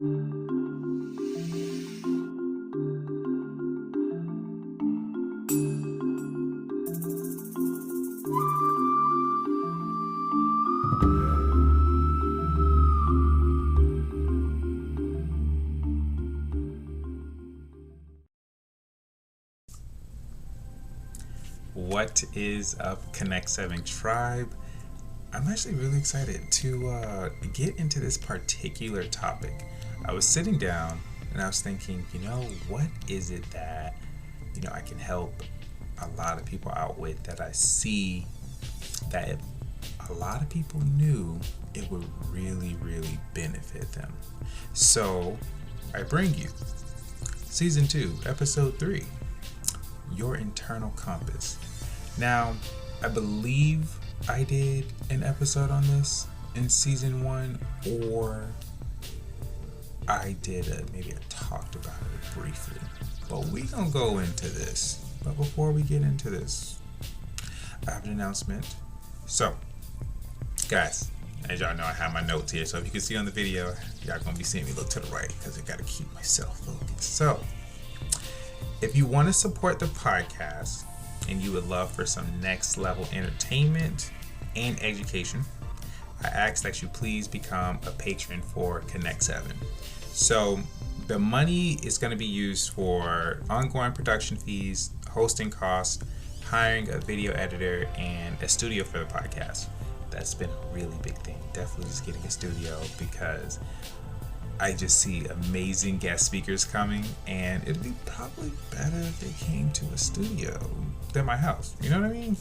What is up, Connect 7 Tribe? I'm actually really excited to get into this particular topic. I was sitting down and I was thinking, what is it that, I can help a lot of people out with, that I see that if a lot of people knew, it would really, really benefit them. So I bring you Season 2, Episode 3, Your Internal Compass. Now, I believe I did an episode on this in Season 1, or I did maybe I talked about it briefly. But we gonna go into this. But before we get into this, I have an announcement. So, guys, as y'all know, I have my notes here. So if you can see on the video, y'all gonna be seeing me look to the right because I gotta keep myself focused. So, if you want to support the podcast and you would love for some next level entertainment and education, I ask that you please become a patron for Connect 7. So the money is going to be used for ongoing production fees, hosting costs, hiring a video editor, and a studio for the podcast. That's been a really big thing. Definitely just getting a studio, because I just see amazing guest speakers coming, and it'd be probably better if they came to a studio than my house. You know what I mean?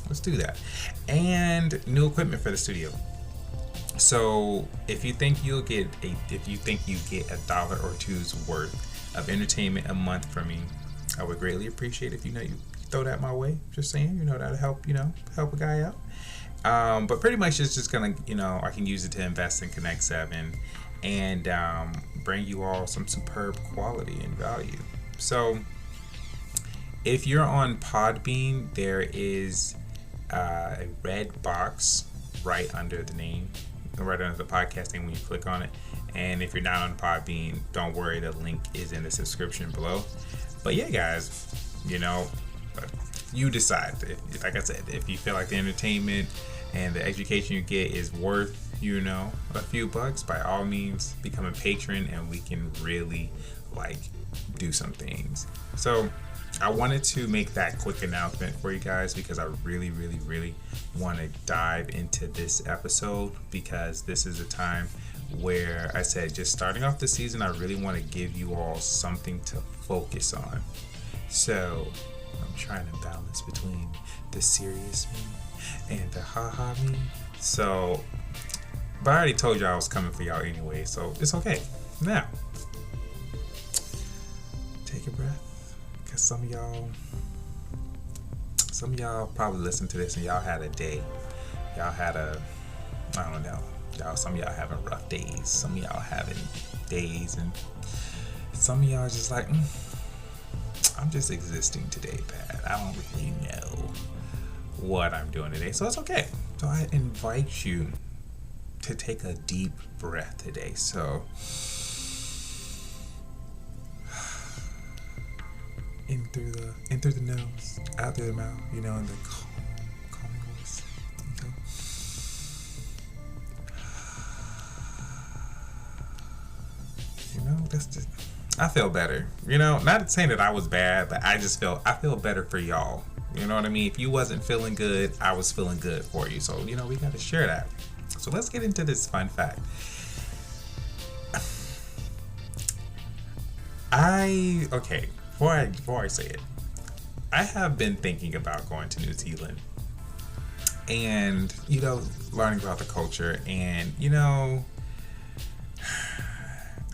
Let's do that. And new equipment for the studio. So if you think you get $1 or $2's worth of entertainment a month from me, I would greatly appreciate if you throw that my way. Just saying, that'll help, help a guy out. But pretty much it's just gonna, I can use it to invest in Connect 7 and bring you all some superb quality and value. So if you're on Podbean, there is a red box right under the name, right under the podcast name when you click on it. And if you're not on Podbean, don't worry, the link is in the description below. But yeah, guys, you decide. Like I said, if you feel like the entertainment and the education you get is worth a few bucks, by all means become a patron and we can really do some things. So I wanted to make that quick announcement for you guys because I really, really, really want to dive into this episode, because this is a time where I said, just starting off the season, I really want to give you all something to focus on. So I'm trying to balance between the serious me and the haha me. So, but I already told you I was coming for y'all anyway, so it's okay. Now, take a breath, because some of y'all probably listen to this and y'all had a day. Y'all had some of y'all having rough days. Some of y'all having days, and some of y'all just like, I'm just existing today, Pat. I don't really know what I'm doing today, so it's okay. So I invite you to take a deep breath today. So in through the nose, out through the mouth, in the calming voice. Okay. That's just, I feel better. Not saying that I was bad, but I feel better for y'all. You know what I mean? If you wasn't feeling good, I was feeling good for you. So, we got to share that. So let's get into this fun fact. Before I say it, I have been thinking about going to New Zealand and, learning about the culture, and,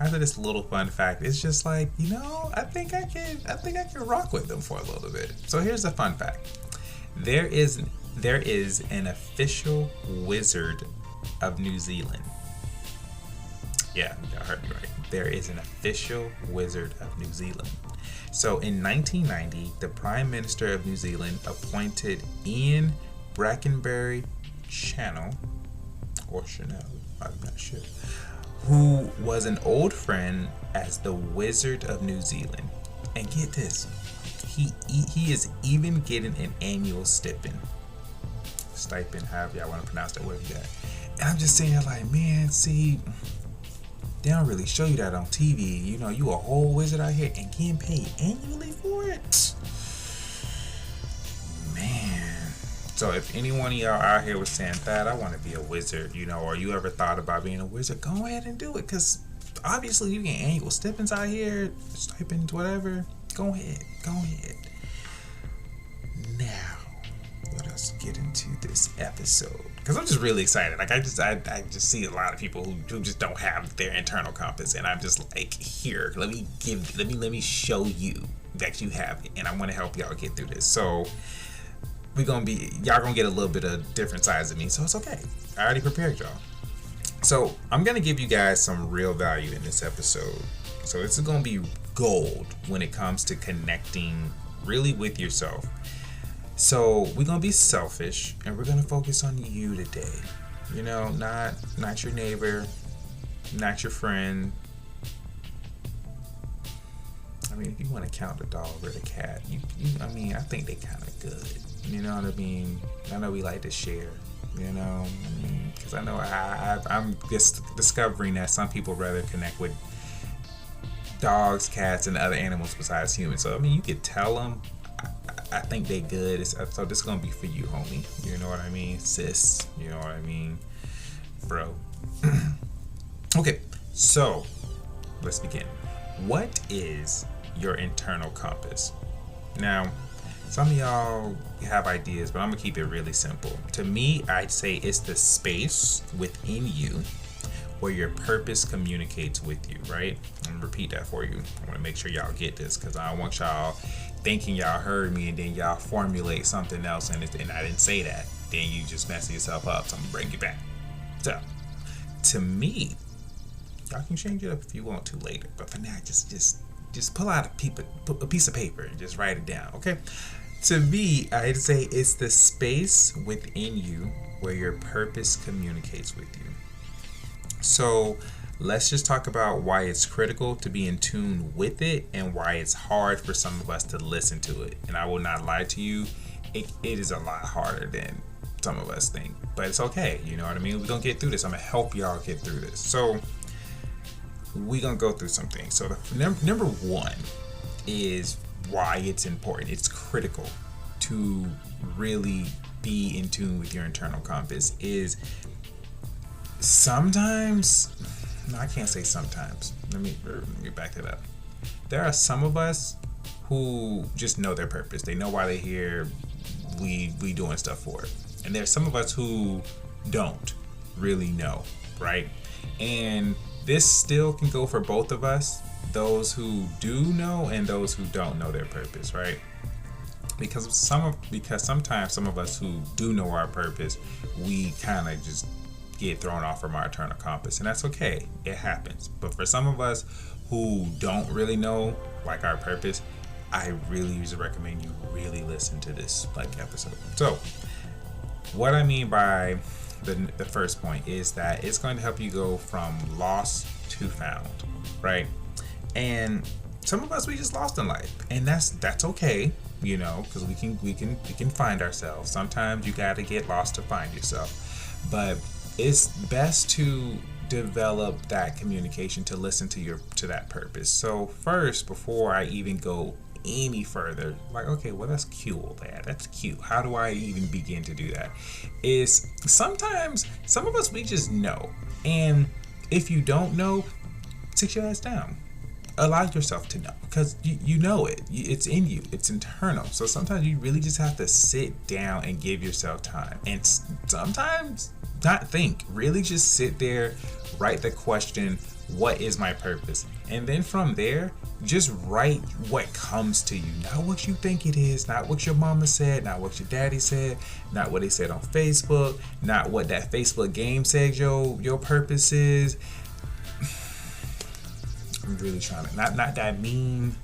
after this little fun fact, it's just like, I think I can rock with them for a little bit. So here's the fun fact. There is an official wizard of New Zealand. Yeah, y'all heard me right. There is an official wizard of New Zealand. So in 1990, the Prime Minister of New Zealand appointed Ian Brackenbury Chanel, or Chanel, I'm not sure, who was an old friend as the Wizard of New Zealand. And get this, he is even getting an annual stipend, however y'all want to pronounce that word. And I'm just saying, like, man, see, they don't really show you that on TV. You know, you a whole wizard out here and getting paid annually for it. Man. So if any one of y'all out here was saying that I want to be a wizard, you know, or you ever thought about being a wizard, go ahead and do it. Because obviously you get annual stipends out here, stipends, whatever. Go ahead. Now, let us get into this episode. Because I'm just really excited. Like I just see a lot of people who just don't have their internal compass, and I'm just like, here, let me show you that you have it, and I want to help y'all get through this. So y'all gonna get a little bit of different sides of me, so it's okay. I already prepared y'all. So I'm gonna give you guys some real value in this episode. So this is gonna be gold when it comes to connecting really with yourself. So we're gonna be selfish, and we're gonna focus on you today. You know, not your neighbor, not your friend. I mean, if you want to count the dog or the cat, I mean, I think they kind of good. You know what I mean? I know we like to share. You know, because I know I'm just discovering that some people rather connect with dogs, cats, and other animals besides humans. So I mean, you could tell them. I think they good. So this is gonna be for you, homie. You know what I mean, sis. You know what I mean, bro. Okay, so let's begin. What is your internal compass? Now, some of y'all have ideas, but I'm gonna keep it really simple. To me, I'd say it's the space within you where your purpose communicates with you, right? I'm gonna repeat that for you. I wanna make sure y'all get this, because I don't want y'all thinking y'all heard me and then y'all formulate something else and I didn't say that. Then you just mess yourself up, so I'm gonna bring you back. So, to me, y'all can change it up if you want to later, but for now, just pull out a piece of paper and just write it down, okay? To me, I'd say it's the space within you where your purpose communicates with you. So let's just talk about why it's critical to be in tune with it and why it's hard for some of us to listen to it. And I will not lie to you, it is a lot harder than some of us think, but it's okay. You know what I mean? We're gonna get through this. I'm gonna help y'all get through this. So we're gonna go through some things. So the number one is why it's important. It's critical to really be in tune with your internal compass. Is sometimes, no, I can't say sometimes. Let me back that up. There are some of us who just know their purpose. They know why they're here. We doing stuff for it. And there's some of us who don't really know, right? And this still can go for both of us, those who do know and those who don't know their purpose, right? Because sometimes some of us who do know our purpose, we kind of just get thrown off from our internal compass, and that's okay. It happens. But for some of us who don't really know like our purpose, I really usually recommend you really listen to this episode. So what I mean by the first point is that it's going to help you go from lost to found, right? And some of us, we just lost in life, and that's okay, you know, because we can find ourselves. Sometimes you got to get lost to find yourself, but it's best to develop that communication to listen to that purpose. So first, before I even go any further, like, okay, well, that's cool, that's cute. How do I even begin to do that? Is sometimes some of us, we just know, and if you don't know, sit your ass down. Allow yourself to know, because you know it. It's in you. It's internal. So sometimes you really just have to sit down and give yourself time, and sometimes not think. Really just sit there, write the question, what is my purpose? And then from there, just write what comes to you. Not what you think it is, not what your mama said, not what your daddy said, not what they said on Facebook, not what that Facebook game said your purpose is. I'm really trying to not that mean.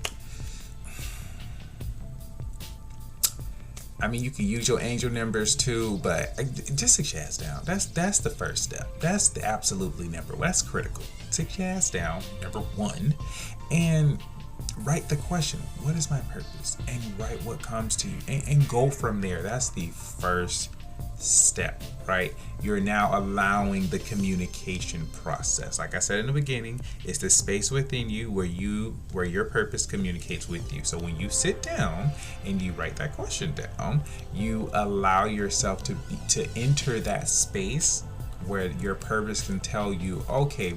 I mean, you can use your angel numbers too, but just sit your ass down. That's the first step. That's the absolutely number one. That's critical. sit your ass down, number one, and write the question, what is my purpose? And write what comes to you, and go from there. That's the first step, right? You're now allowing the communication process. Like I said in the beginning, it's the space within you where your purpose communicates with you. So when you sit down and you write that question down, you allow yourself to enter that space where your purpose can tell you, okay,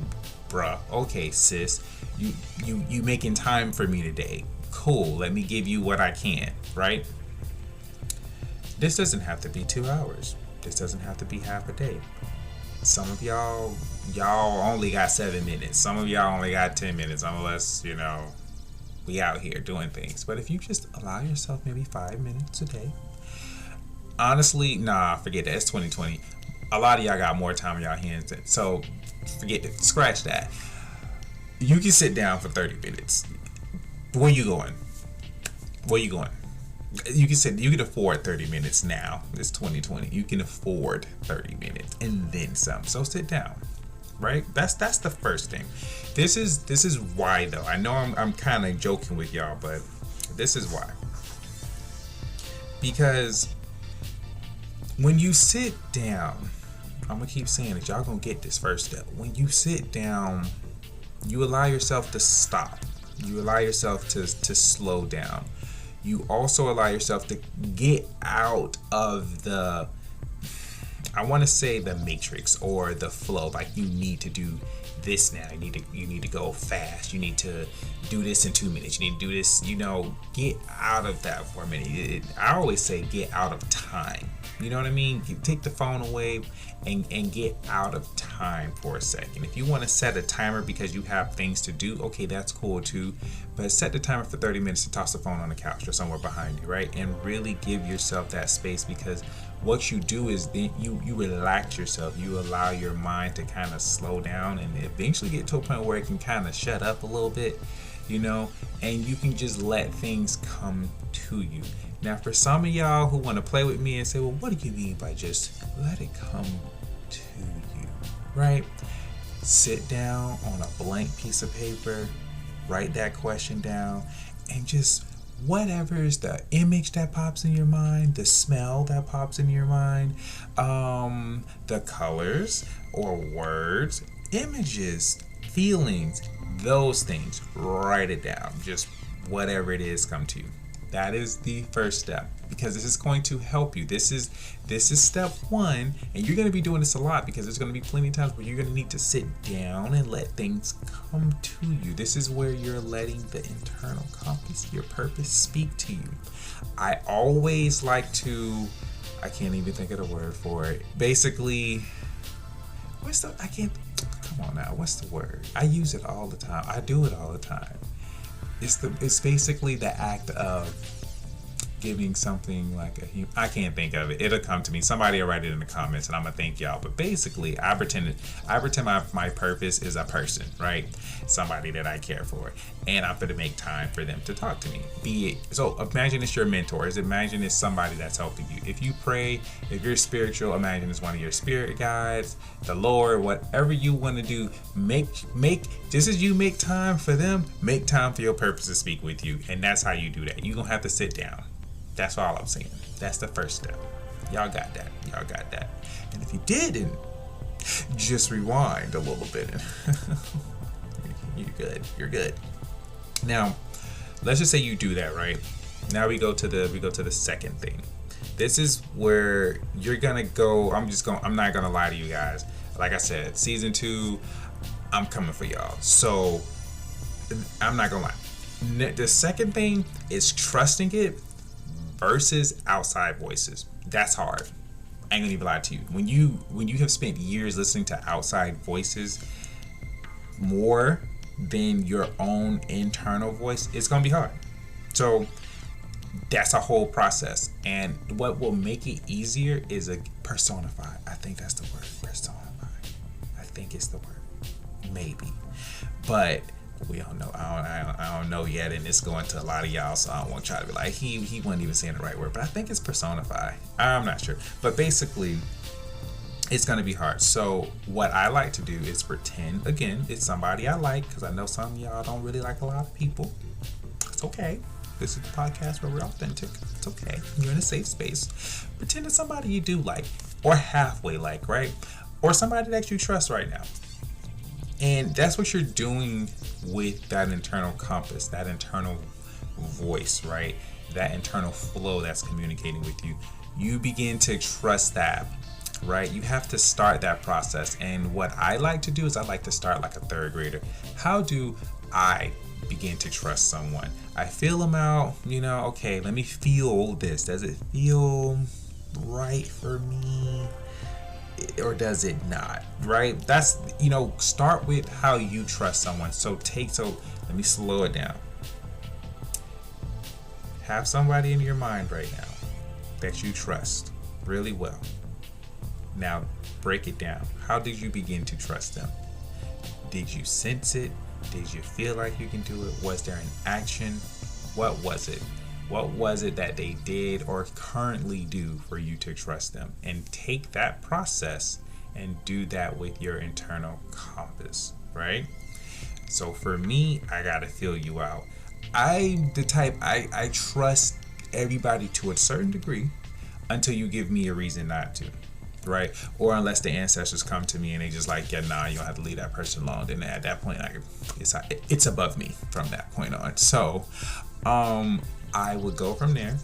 bruh, okay, sis, you making time for me today. Cool, let me give you what I can, right? This doesn't have to be 2 hours. This doesn't have to be half a day. Some of y'all only got 7 minutes. Some of y'all only got 10 minutes, unless, we out here doing things. But if you just allow yourself maybe 5 minutes a day. Honestly, nah, forget that. It's 2020. A lot of y'all got more time in y'all hands. So forget it. Scratch that. You can sit down for 30 minutes. Where you going? You can afford 30 minutes now. It's 2020. You can afford 30 minutes and then some. So sit down, right? That's the first thing. This is why though. I know I'm kind of joking with y'all, but this is why. Because when you sit down, I'm gonna keep saying it. Y'all gonna get this first step. When you sit down, you allow yourself to stop. You allow yourself to slow down. You also allow yourself to get out of the, I want to say, the matrix or the flow. Like, you need to do this now. You need to go fast. You need to do this in 2 minutes. You need to do this. Get out of that for a minute. I always say get out of time. You know what I mean? You take the phone away and get out of time for a second. If you want to set a timer because you have things to do, okay, that's cool too. But set the timer for 30 minutes to toss the phone on the couch or somewhere behind you, right? And really give yourself that space, because what you do is then you relax yourself. You allow your mind to kind of slow down and eventually get to a point where it can kind of shut up a little bit, and you can just let things come to you. Now, for some of y'all who want to play with me and say, well, what do you mean by just let it come to you, right? Sit down on a blank piece of paper, write that question down, and just whatever is the image that pops in your mind, the smell that pops in your mind, the colors or words, images, feelings, those things, write it down. Just whatever it is, come to you. That is the first step, because this is going to help you. This is step one, and you're going to be doing this a lot, because there's going to be plenty of times where you're going to need to sit down and let things come to you. This is where you're letting the internal compass, your purpose, speak to you. I always like to, I can't even think of the word for it. Basically, what's the word? I use it all the time. I do it all the time. It's basically the act of giving something like I can't think of it. It'll come to me. Somebody will write it in the comments, and I'm gonna thank y'all. But basically, I pretend my purpose is a person, right? Somebody that I care for, and I'm gonna make time for them to talk to me. So imagine it's your mentor. Imagine it's somebody that's helping you. If you pray, if you're spiritual, imagine it's one of your spirit guides, the Lord, whatever you want to do. Make just as you make time for them, make time for your purpose to speak with you, and that's how you do that. You're gonna have to sit down. That's all I'm saying. That's the first step. Y'all got that. And if you didn't, just rewind a little bit. You're good. Now, let's just say you do that, right? Now we go to the second thing. This is where you're gonna go. I'm not gonna lie to you guys. Like I said, season 2, I'm coming for y'all. So I'm not gonna lie. The second thing is trusting it versus outside voices. That's hard. I ain't gonna even lie to you. When you have spent years listening to outside voices more than your own internal voice, it's gonna be hard. So that's a whole process. And what will make it easier is a personify. I think that's the word. Personify. I think it's the word. Maybe. But we don't know. I don't know yet, and it's going to a lot of y'all, so I don't want to try to be like he wasn't even saying the right word. But I think it's personify. I'm not sure. But basically, it's going to be hard. So what I like to do is pretend, again, it's somebody I like, because I know some of y'all don't really like a lot of people. It's okay. This is the podcast where we're authentic. It's okay. You're in a safe space. Pretend it's somebody you do like, or halfway like, right? Or somebody that you trust right now. And that's what you're doing with that internal compass, that internal voice, right? That internal flow that's communicating with you. You begin to trust that, right? You have to start that process. And what I like to do is I like to start like a third grader. How do I begin to trust someone? I feel them out, okay, let me feel this. Does it feel right for me? Or does it not, right? That's, start with how you trust someone. So let me slow it down. Have somebody in your mind right now that you trust really well. Now, break it down. How did you begin to trust them? Did you sense it? Did you feel like you can do it? Was there an action? What was it? What was it that they did or currently do for you to trust them? And take that process and do that with your internal compass, right? So for me, I gotta feel you out. I'm the type, I trust everybody to a certain degree until you give me a reason not to, right? Or unless the ancestors come to me and they just like, yeah, nah, you don't have to leave that person alone. Then at that point, it's above me from that point on. So, I would go from there,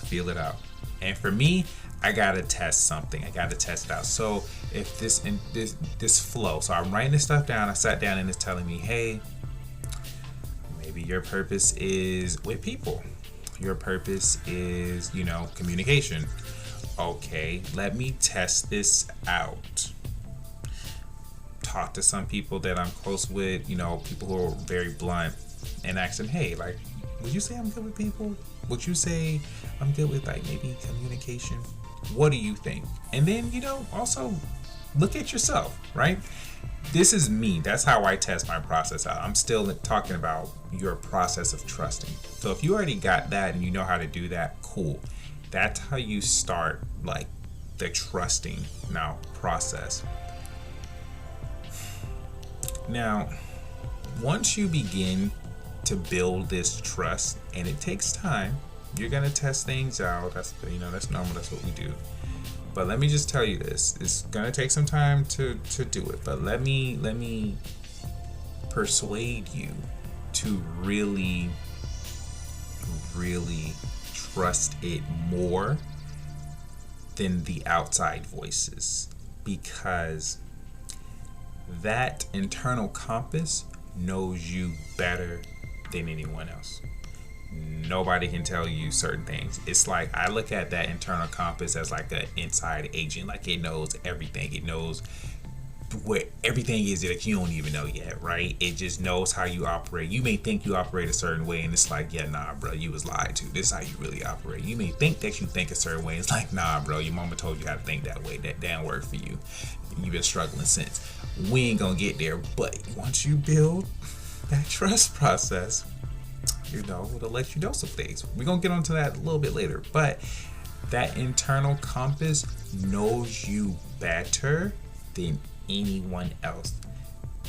feel it out. And for me, I gotta test something. I gotta test it out. So if this flow, so I'm writing this stuff down. I sat down and it's telling me, hey, maybe your purpose is with people. Your purpose is, communication. Okay, let me test this out. Talk to some people that I'm close with, people who are very blunt, and ask them, hey, like, would you say I'm good with people? Would you say I'm good with like maybe communication? What do you think? And then, also look at yourself, right? This is me. That's how I test my process out. I'm still talking about your process of trusting. So if you already got that and you know how to do that, cool. That's how you start like the trusting now process. Now, once you begin to build this trust, and it takes time, you're gonna test things out. That's normal. That's what we do. But let me just tell you this: it's gonna take some time to do it. But let me persuade you to really, really trust it more than the outside voices, because that internal compass knows you better than anyone else. Nobody can tell you certain things. It's like I look at that internal compass as like an inside agent. Like it knows everything. It knows where everything is that you don't even know yet, right? It just knows how you operate. You may think you operate a certain way, and it's like, yeah, nah, bro, you was lied to. This is how you really operate. You may think that you think a certain way. It's like, nah, bro, your mama told you how to think that way. That didn't work for you. You've been struggling since. We ain't gonna get there, but once you build that trust process, it'll let you know some things. We're gonna get onto that a little bit later, but that internal compass knows you better than anyone else.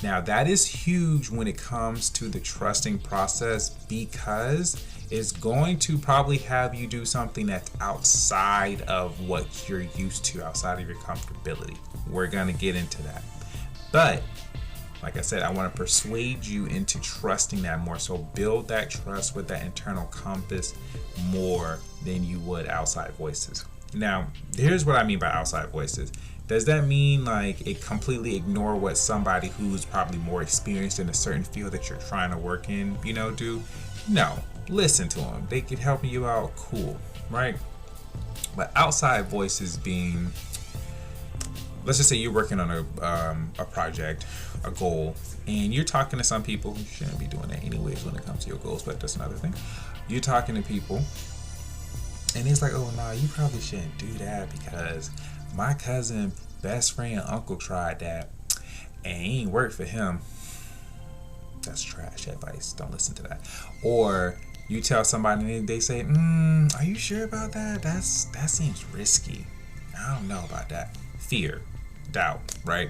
Now that is huge when it comes to the trusting process, because it's going to probably have you do something that's outside of what you're used to, outside of your comfortability. We're gonna get into that, but like I said, I want to persuade you into trusting that more. So build that trust with that internal compass more than you would outside voices. Now, here's what I mean by outside voices. Does that mean like it completely ignore what somebody who's probably more experienced in a certain field that you're trying to work in, do? No. Listen to them. They could help you out. Cool, right? But outside voices being, let's just say you're working on a project, a goal, and you're talking to some people. You shouldn't be doing that anyways when it comes to your goals, but that's another thing. You're talking to people, and it's like, oh, no, you probably shouldn't do that because my cousin, best friend, uncle tried that, and it ain't worked for him. That's trash advice. Don't listen to that. Or you tell somebody and they say, are you sure about that? That seems risky. I don't know about that. fear, doubt, right?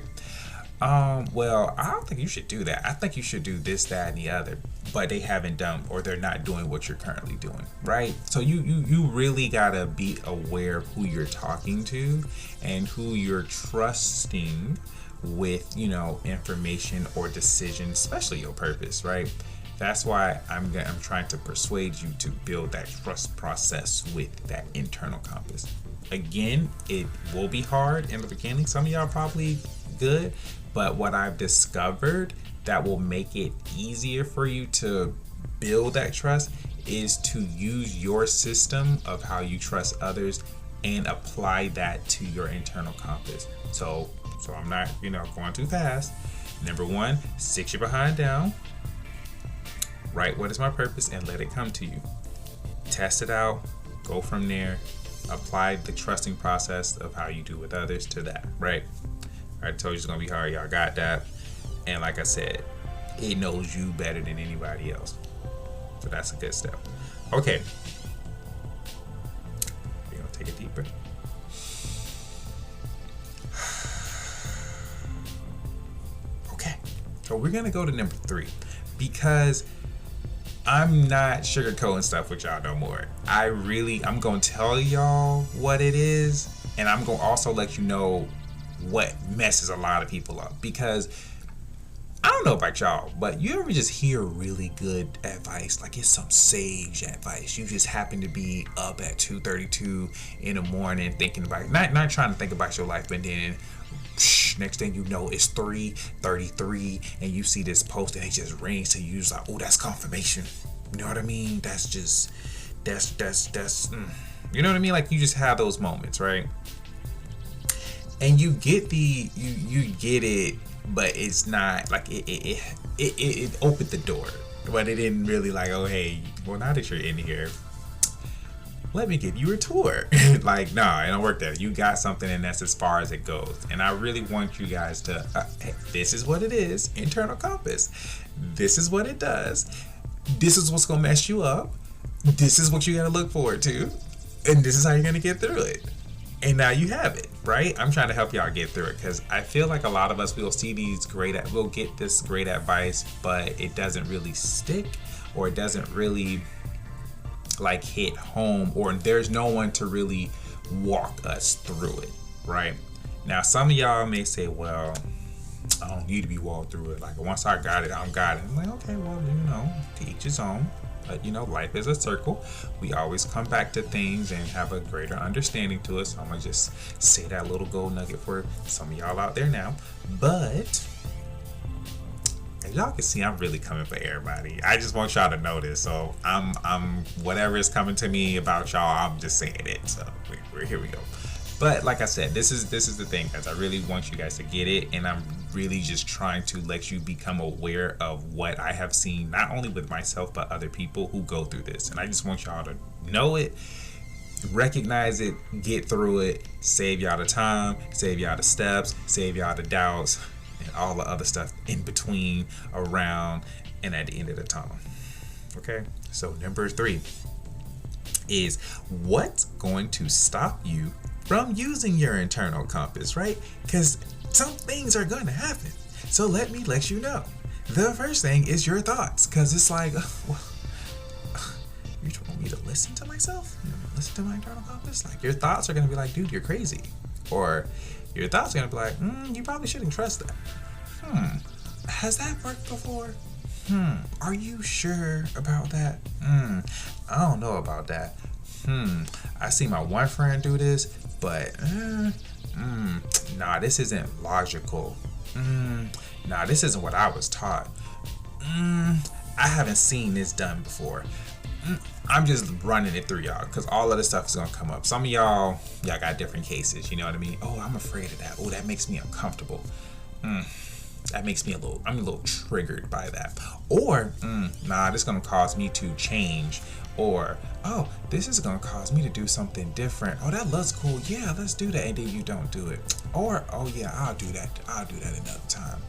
Well, I don't think you should do that. I think you should do this, that, and the other. But they haven't done, or they're not doing what you're currently doing, right? So you really gotta be aware of who you're talking to and who you're trusting with, information or decision, especially your purpose, right? That's why I'm trying to persuade you to build that trust process with that internal compass. Again, it will be hard in the beginning. Some of y'all probably good, but what I've discovered that will make it easier for you to build that trust is to use your system of how you trust others and apply that to your internal compass. So I'm not, going too fast. Number one, sit your behind down, write what is my purpose, and let it come to you. Test it out, go from there, apply the trusting process of how you do with others to that, right? I told you it's gonna be hard, y'all got that. And like I said, it knows you better than anybody else. So that's a good step. Okay. We're gonna take a deep breath. Okay. So we're gonna go to number 3 because I'm not sugarcoating stuff with y'all no more. I'm gonna tell y'all what it is, and I'm gonna also let you know what messes a lot of people up, because I don't know about y'all, but you ever just hear really good advice, like it's some sage advice. You just happen to be up at 2:32 in the morning thinking about, not trying to think about your life, but then next thing you know, it's 3:33 and you see this post and it just rings to you. It's like, oh, that's confirmation. You know what I mean? That's you know what I mean? Like, you just have those moments, right? And you get you get it, but it's not like it opened the door, but it didn't really like, oh hey, well now that you're in here, let me give you a tour. Like, no, it don't work that. You got something, and that's as far as it goes. And I really want you guys to, hey, this is what it is, internal compass. This is what it does. This is what's gonna mess you up. This is what you gotta look forward to, and this is how you're gonna get through it. And now you have it, right? I'm trying to help y'all get through it, because I feel like a lot of us will see we'll get this great advice, but it doesn't really stick, or it doesn't really like hit home, or there's no one to really walk us through it, right? Now, some of y'all may say, well, I don't need to be walked through it. Like, once I got it, I'm got it. I'm like, okay, well, to each his own. But life is a circle. We always come back to things and have a greater understanding to us. So I'm gonna just say that little gold nugget for some of y'all out there now. But as y'all can see, I'm really coming for everybody. I just want y'all to know this. So I'm whatever is coming to me about y'all, I'm just saying it. So here we go. But like I said, this is the thing, guys. I really want you guys to get it, and I'm really just trying to let you become aware of what I have seen, not only with myself, but other people who go through this. And I just want y'all to know it, recognize it, get through it, save y'all the time, save y'all the steps, save y'all the doubts, and all the other stuff in between, around, and at the end of the tunnel. Okay? So number 3 is, what's going to stop you from using your internal compass, right? Because some things are going to happen. So let me let you know. The first thing is your thoughts, because it's like, you told me to listen to myself? Listen to my internal compass? Like, your thoughts are going to be like, dude, you're crazy. Or your thoughts are going to be like, you probably shouldn't trust that. Has that worked before? Are you sure about that? I don't know about that. I see my one friend do this, but nah, this isn't logical. Nah, this isn't what I was taught. I haven't seen this done before. I'm just running it through y'all, because all of this stuff is gonna come up. Some of y'all got different cases, you know what I mean? Oh, I'm afraid of that. Oh, that makes me uncomfortable. That makes me I'm a little triggered by that. Or, nah, this is gonna cause me to change. Or, oh, this is gonna cause me to do something different. Oh, that looks cool. Yeah, let's do that. And then you don't do it. Or, oh yeah, I'll do that another time.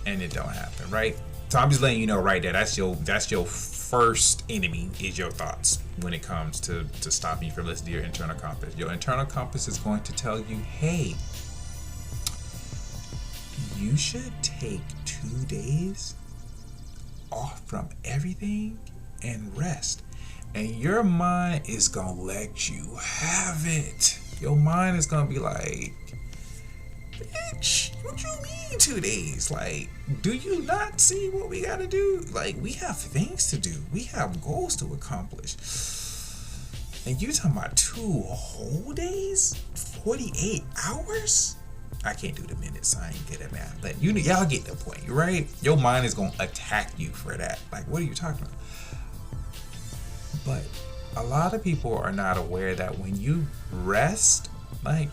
And it don't happen, right? So I'm just letting you know right there, that's your first enemy, is your thoughts, when it comes to stopping you from listening to your internal compass. Your internal compass is going to tell you, hey, you should take 2 days off from everything and rest. And your mind is gonna let you have it. Your mind is gonna be like, bitch, what you mean 2 days? Like, do you not see what we gotta do? Like, we have things to do. We have goals to accomplish. And you talking about 2 whole days? 48 hours? I can't do the minutes. I ain't good at math. But y'all get the point, right? Your mind is gonna attack you for that. Like, what are you talking about? But a lot of people are not aware that when you rest, like,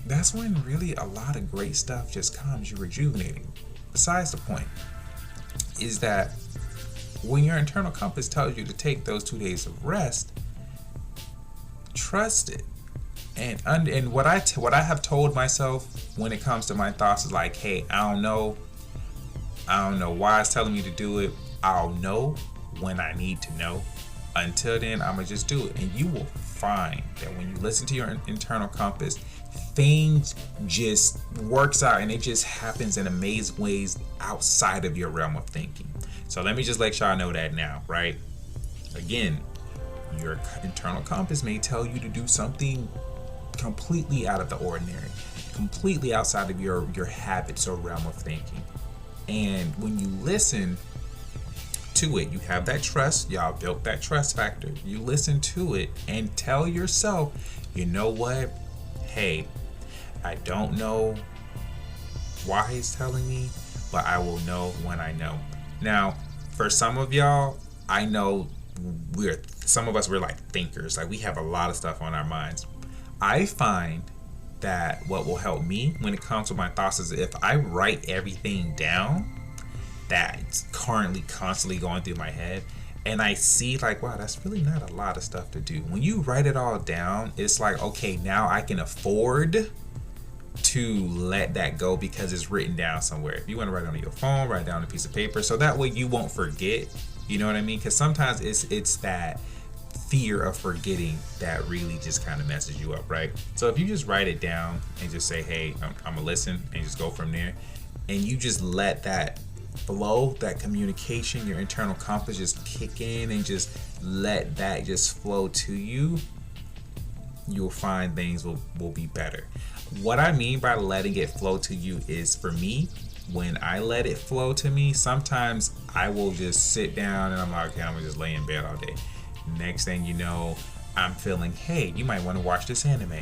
that's when really a lot of great stuff just comes. You're rejuvenating. Besides the point is that when your internal compass tells you to take those 2 days of rest, trust it. And what I have told myself when it comes to my thoughts is like, hey, I don't know why it's telling me to do it. I'll know when I need to know. Until then, I'm gonna just do it. And you will find that when you listen to your internal compass, things just works out and it just happens in amazing ways outside of your realm of thinking. So let me just let y'all know that now, right? Again, your internal compass may tell you to do something completely out of the ordinary, completely outside of your habits or realm of thinking. And when you listen to it, you have that trust. Y'all built that trust factor. You listen to it and tell yourself, you know what? Hey, I don't know why it's telling me, but I will know when I know. Now, for some of y'all, I know some of us, we're like thinkers. Like, we have a lot of stuff on our minds. I find that what will help me when it comes to my thoughts is if I write everything down that's currently constantly going through my head, and I see like, wow, that's really not a lot of stuff to do. When you write it all down, it's like, okay, now I can afford to let that go because it's written down somewhere. If you want to write it on your phone, write it down on a piece of paper, so that way you won't forget. You know what I mean? Because sometimes it's that fear of forgetting that really just kind of messes you up, right? So if you just write it down and just say, hey, I'm gonna listen, and just go from there, and you just let that flow, that communication, your internal compass just kick in and just let that just flow to you, you'll find things will be better. What I mean by letting it flow to you is, for me, when I let it flow to me, sometimes I will just sit down and I'm like, okay, I'm gonna just lay in bed all day. Next thing you know, I'm feeling, hey, you might want to watch this anime.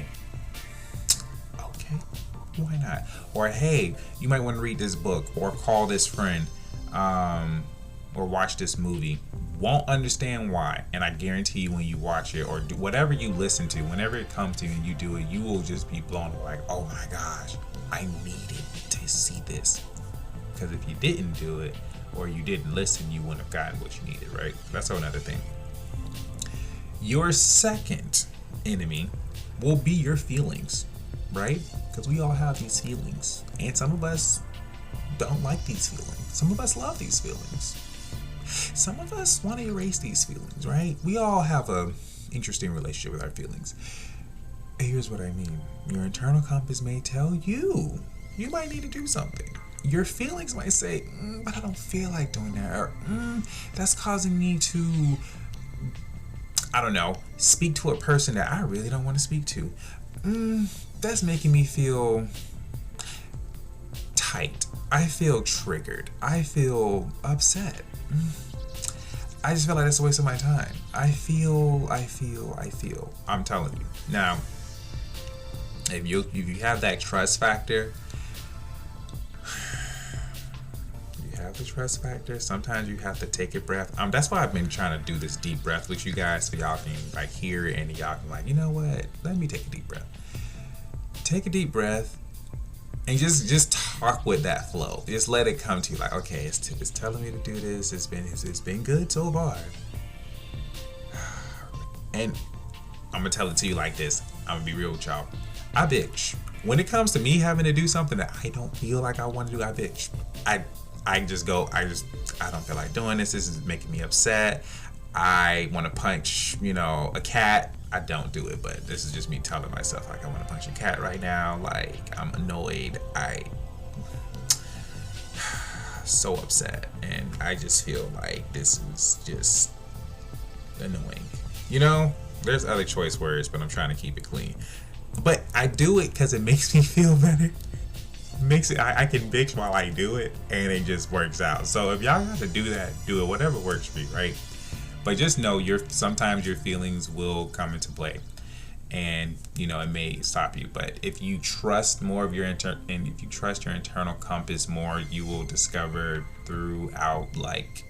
Okay, why not? Or hey, you might want to read this book, or call this friend, or watch this movie. Won't understand why, and I guarantee you when you watch it or do whatever you listen to, whenever it comes to you and you do it, you will just be blown away, like, oh my gosh, I needed to see this. Because if you didn't do it or you didn't listen, you wouldn't have gotten what you needed, right? That's another thing. Your second enemy will be your feelings, right? Because we all have these feelings, and some of us don't like these feelings. Some of us love these feelings. Some of us want to erase these feelings, right? We all have a interesting relationship with our feelings. Here's what I mean. Your internal compass may tell you might need to do something. Your feelings might say, but I don't feel like doing that, or that's causing me to, I don't know, speak to a person that I really don't want to speak to. That's making me feel tight. I feel triggered. I feel upset. I just feel like that's a waste of my time. I feel. I'm telling you. Now, if you have that trust factor, sometimes you have to take a breath. That's why I've been trying to do this deep breath with you guys, so y'all can like hear it and y'all can like, you know what? Let me take a deep breath. Take a deep breath and just talk with that flow. Just let it come to you like, okay, it's telling me to do this. It's been good so far. And I'm gonna tell it to you like this. I'm gonna be real with y'all. I bitch. When it comes to me having to do something that I don't feel like I want to do, I bitch. I just go, I don't feel like doing this. This is making me upset. I want to punch, a cat. I don't do it, but this is just me telling myself, like, I want to punch a cat right now. Like, I'm annoyed. so upset, and I just feel like this is just annoying. You know, there's other choice words, but I'm trying to keep it clean. But I do it because it makes me feel better. Makes it. I can bitch while I do it, and it just works out. So if y'all have to do that, do it. Whatever works for you, right? But just know sometimes your feelings will come into play, and you know it may stop you. But if you trust more of your and if you trust your internal compass more, you will discover throughout like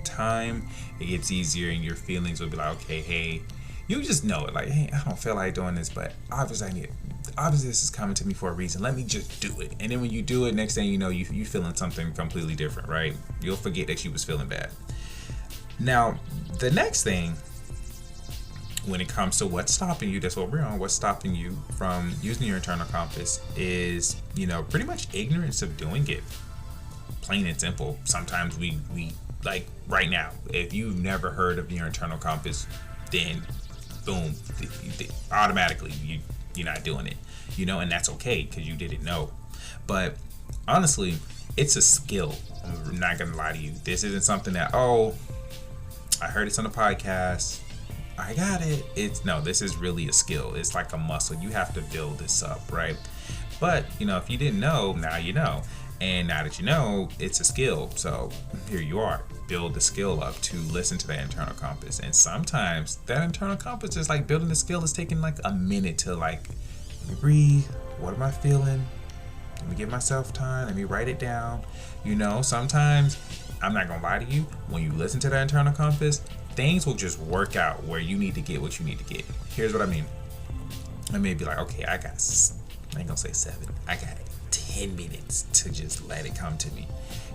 time it gets easier, and your feelings will be like, okay, hey, you just know it, like, hey, I don't feel like doing this, but obviously this is coming to me for a reason. Let me just do it. And then when you do it, next thing you know, you feeling something completely different, right? You'll forget that you was feeling bad. Now, the next thing, when it comes to what's stopping you, that's what we're on, what's stopping you from using your internal compass is, you know, pretty much ignorance of doing it. Plain and simple. Sometimes we like right now, if you've never heard of your internal compass, then boom, automatically you're not doing it, you know, and that's okay because you didn't know. But honestly, it's a skill. I'm not gonna lie to you. This isn't something that, oh, I heard it's on a podcast, I got it. This is really a skill. It's like a muscle. You have to build this up, right? But you know, if you didn't know, now you know. And now that you know, it's a skill. So here you are. Build the skill up to listen to that internal compass. And sometimes that internal compass is like building the skill is taking like a minute to like, let me breathe. What am I feeling? Let me give myself time. Let me write it down. You know, sometimes, I'm not going to lie to you, when you listen to that internal compass, things will just work out where you need to get what you need to get. Here's what I mean. I may be like, okay, I ain't going to say 7. I got 10 minutes to just let it come to me,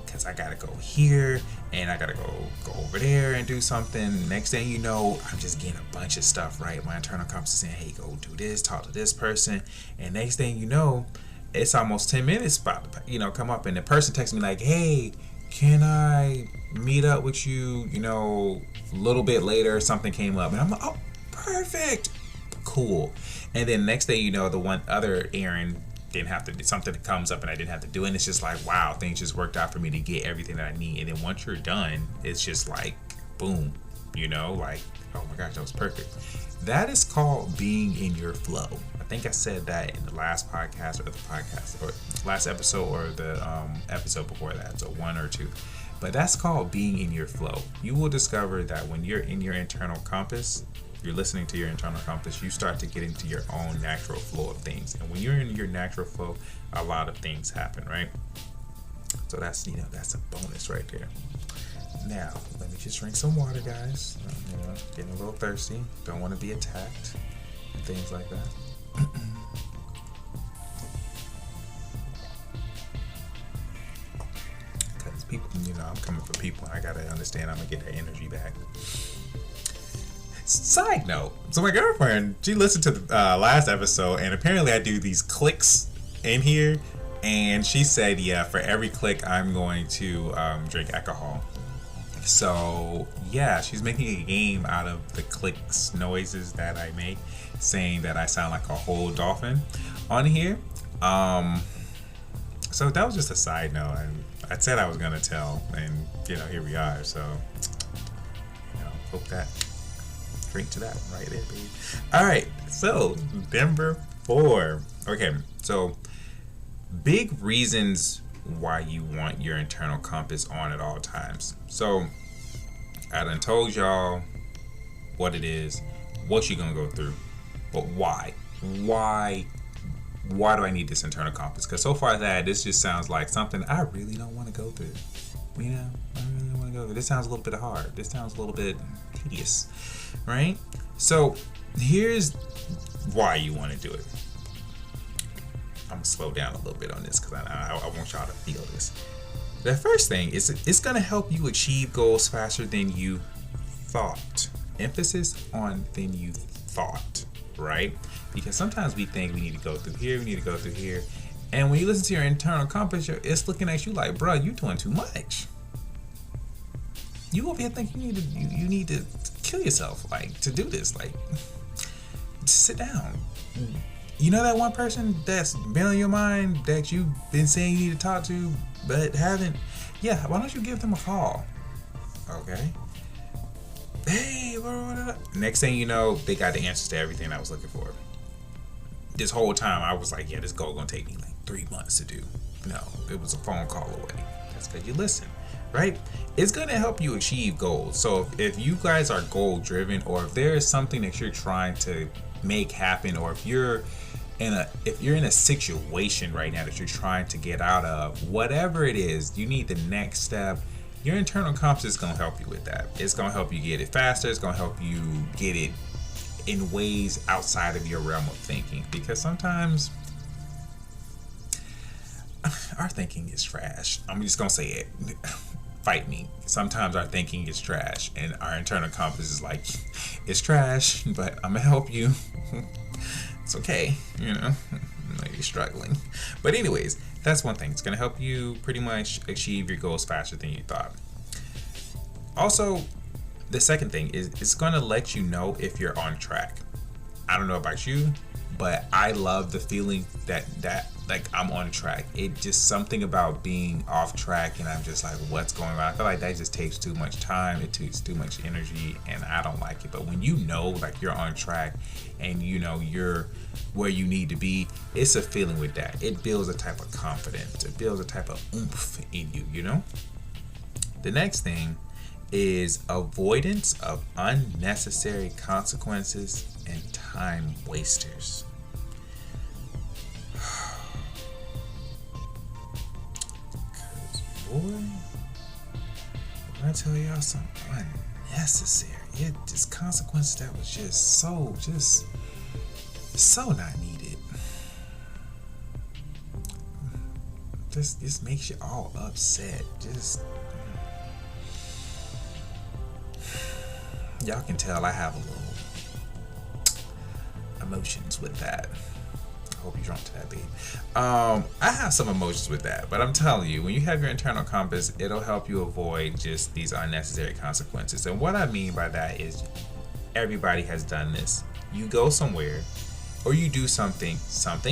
because I gotta go here and I gotta go over there and do something. Next thing you know, I'm just getting a bunch of stuff, right? My internal compass is saying, hey, go do this, talk to this person, and next thing you know, it's almost 10 minutes about to, you know, come up, and the person texts me like, hey, can I meet up with you, you know, a little bit later? Something came up, and I'm like, oh, perfect, cool. And then next thing you know, the one other errand didn't have to do something that comes up and I didn't have to do it. And it's just like, wow, things just worked out for me to get everything that I need. And then once you're done, it's just like, boom, you know, like, oh my gosh, that was perfect. That is called being in your flow. I think I said that in the last podcast or last episode or the episode before that, so 1 or 2. But that's called being in your flow. You will discover that when you're in your internal compass, you're listening to your internal compass, you start to get into your own natural flow of things. And when you're in your natural flow, a lot of things happen, right? So that's, you know, that's a bonus right there. Now, let me just drink some water, guys. You know, getting a little thirsty. Don't want to be attacked and things like that. Because people, you know, I'm coming for people. I got to understand I'm going to get that energy back. Side note, so my girlfriend, she listened to the last episode, and apparently I do these clicks in here, and she said, yeah, for every click I'm going to drink alcohol. So yeah, she's making a game out of the clicks noises that I make, saying that I sound like a whole dolphin on here. So that was just a side note, and I said I was gonna tell, and you know, here we are. So you know, hope that. Drink to that right there, baby. All right, so number 4. Okay, so big reasons why you want your internal compass on at all times. So I done told y'all what it is, what you're gonna go through, but why do I need this internal compass? Because so far this just sounds like something I really don't want to go through. You know, I really don't want to go through. This sounds a little bit hard. This sounds a little bit tedious, right? So here's why you want to do it. I'm gonna slow down a little bit on this because I want y'all to feel this. The first thing is it's gonna help you achieve goals faster than you thought. Emphasis on than you thought, right? Because sometimes we think we need to go through here, we need to go through here, and when you listen to your internal compass, it's looking at you like, bro, you're doing too much. You over here think you need to kill yourself, like, to do this. Like, just sit down. You know that one person that's been on your mind that you've been saying you need to talk to but haven't? Yeah, why don't you give them a call? Okay. Hey, next thing you know, they got the answers to everything I was looking for. This whole time, I was like, yeah, this goal gonna take me like 3 months to do. No, it was a phone call away. That's because you listen, right? It's gonna help you achieve goals. So if you guys are goal driven, or if there is something that you're trying to make happen, or if you're in a situation right now that you're trying to get out of, whatever it is, you need the next step. Your internal compass is going to help you with that. It's going to help you get it faster. It's going to help you get it in ways outside of your realm of thinking, because sometimes our thinking is trash. I'm just going to say it. Fight me. Sometimes our thinking is trash, and our internal compass is like, it's trash, but I'm going to help you. It's okay, you know, you're struggling. But anyways, that's one thing. It's going to help you pretty much achieve your goals faster than you thought. Also, the second thing is it's going to let you know if you're on track. I don't know about you, but I love the feeling that like I'm on track. It just something about being off track and I'm just like, what's going on? I feel like that just takes too much time. It takes too much energy, and I don't like it. But when you know like you're on track and you know you're where you need to be, it's a feeling with that. It builds a type of confidence. It builds a type of oomph in you, you know? The next thing is avoidance of unnecessary consequences and time wasters. Boy, when I tell y'all something unnecessary, it just consequences that was just so not needed. Just makes you all upset. Y'all can tell I have a little emotions with that. I hope you drunk to that, babe. I have some emotions with that, but I'm telling you, when you have your internal compass, it'll help you avoid just these unnecessary consequences. And what I mean by that is, everybody has done this. You go somewhere, or you do something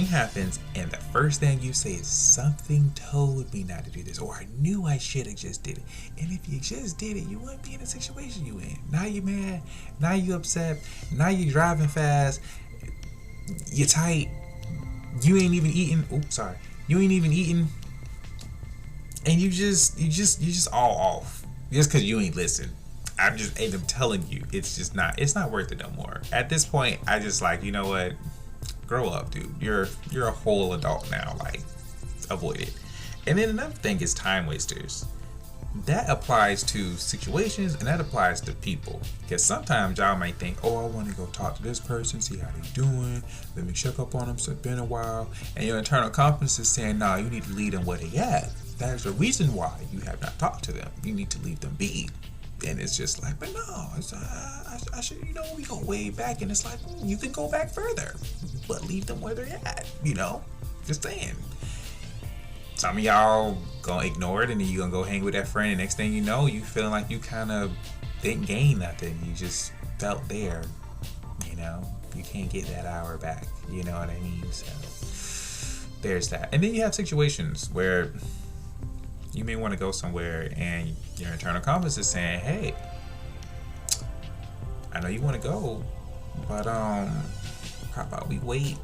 happens, and the first thing you say is, something told me not to do this, or I knew I should have just did it. And if you just did it, you wouldn't be in the situation you in. Now you're mad, now you upset, now you're driving fast, you're tight, you ain't even eating. You ain't even eating, and you just all off just because you ain't listen. I'm telling you, it's not worth it no more. At this point, I just like, you know what? Grow up, dude. You're a whole adult now. Like, avoid it. And then another thing is time wasters. That applies to situations and that applies to people. Because sometimes y'all might think, oh, I want to go talk to this person, see how they doing. Let me check up on them. So it's been a while. And your internal compass is saying, nah, you need to leave them where they at. There's a reason why you have not talked to them. You need to leave them be. And it's just like, but no, I should, you know, we go way back, and it's like, you can go back further, but leave them where they're at, you know? Just saying. Some of y'all gonna ignore it, and then you gonna go hang with that friend, and next thing you know, you feeling like you kind of didn't gain nothing. You just felt there, you know? You can't get that hour back, you know what I mean? So there's that. And then you have situations where you may want to go somewhere and your internal compass is saying, hey, I know you want to go, but how about we wait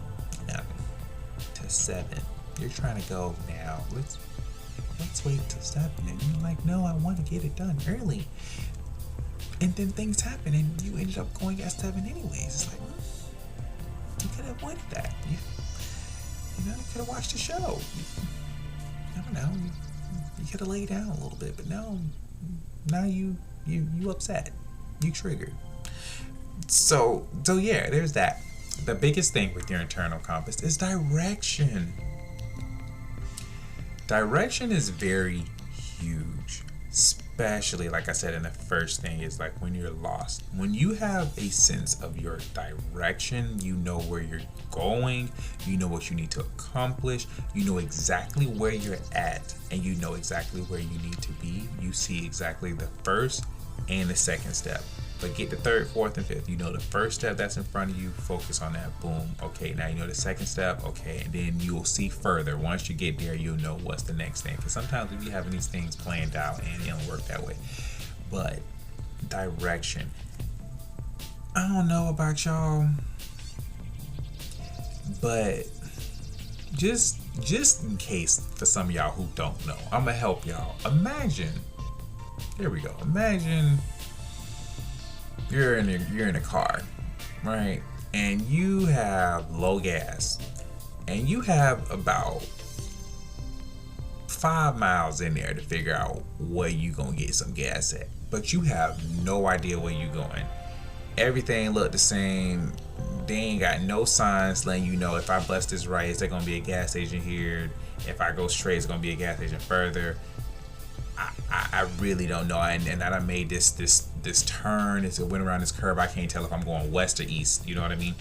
till 7? You're trying to go now. Let's wait till 7. And you're like, no, I want to get it done early. And then things happen and you ended up going at 7 anyways. It's like, you could have avoided that. You could have watched the show. I don't know. You could have laid down a little bit, but no, now you upset, you triggered. So yeah, there's that. The biggest thing with your internal compass is direction. Direction is very huge, especially like I said in the first thing is like when you're lost. When you have a sense of your direction, you know where you're going, you know what you need to accomplish, you know exactly where you're at, and you know exactly where you need to be. You see exactly the first and the second step. But get the third, fourth, and fifth. You know the first step that's in front of you, focus on that. Boom. Okay, now you know the second step. Okay, and then you'll see further. Once you get there, you'll know what's the next thing. Because sometimes we be having these things planned out and it don't work that way. But direction. I don't know about y'all, but just in case for some of y'all who don't know, I'm gonna help y'all. Imagine, here we go. Imagine you're in a car, right? And you have low gas, and you have about 5 miles in there to figure out where you gonna get some gas at, but you have no idea where you going. Everything look the same. They ain't got no signs letting you know if I bust this right, is there gonna be a gas station here? If I go straight, it's gonna be a gas station further. I really don't know. And I made this turn. As it went around this curve, I can't tell if I'm going west or east. You know what I mean?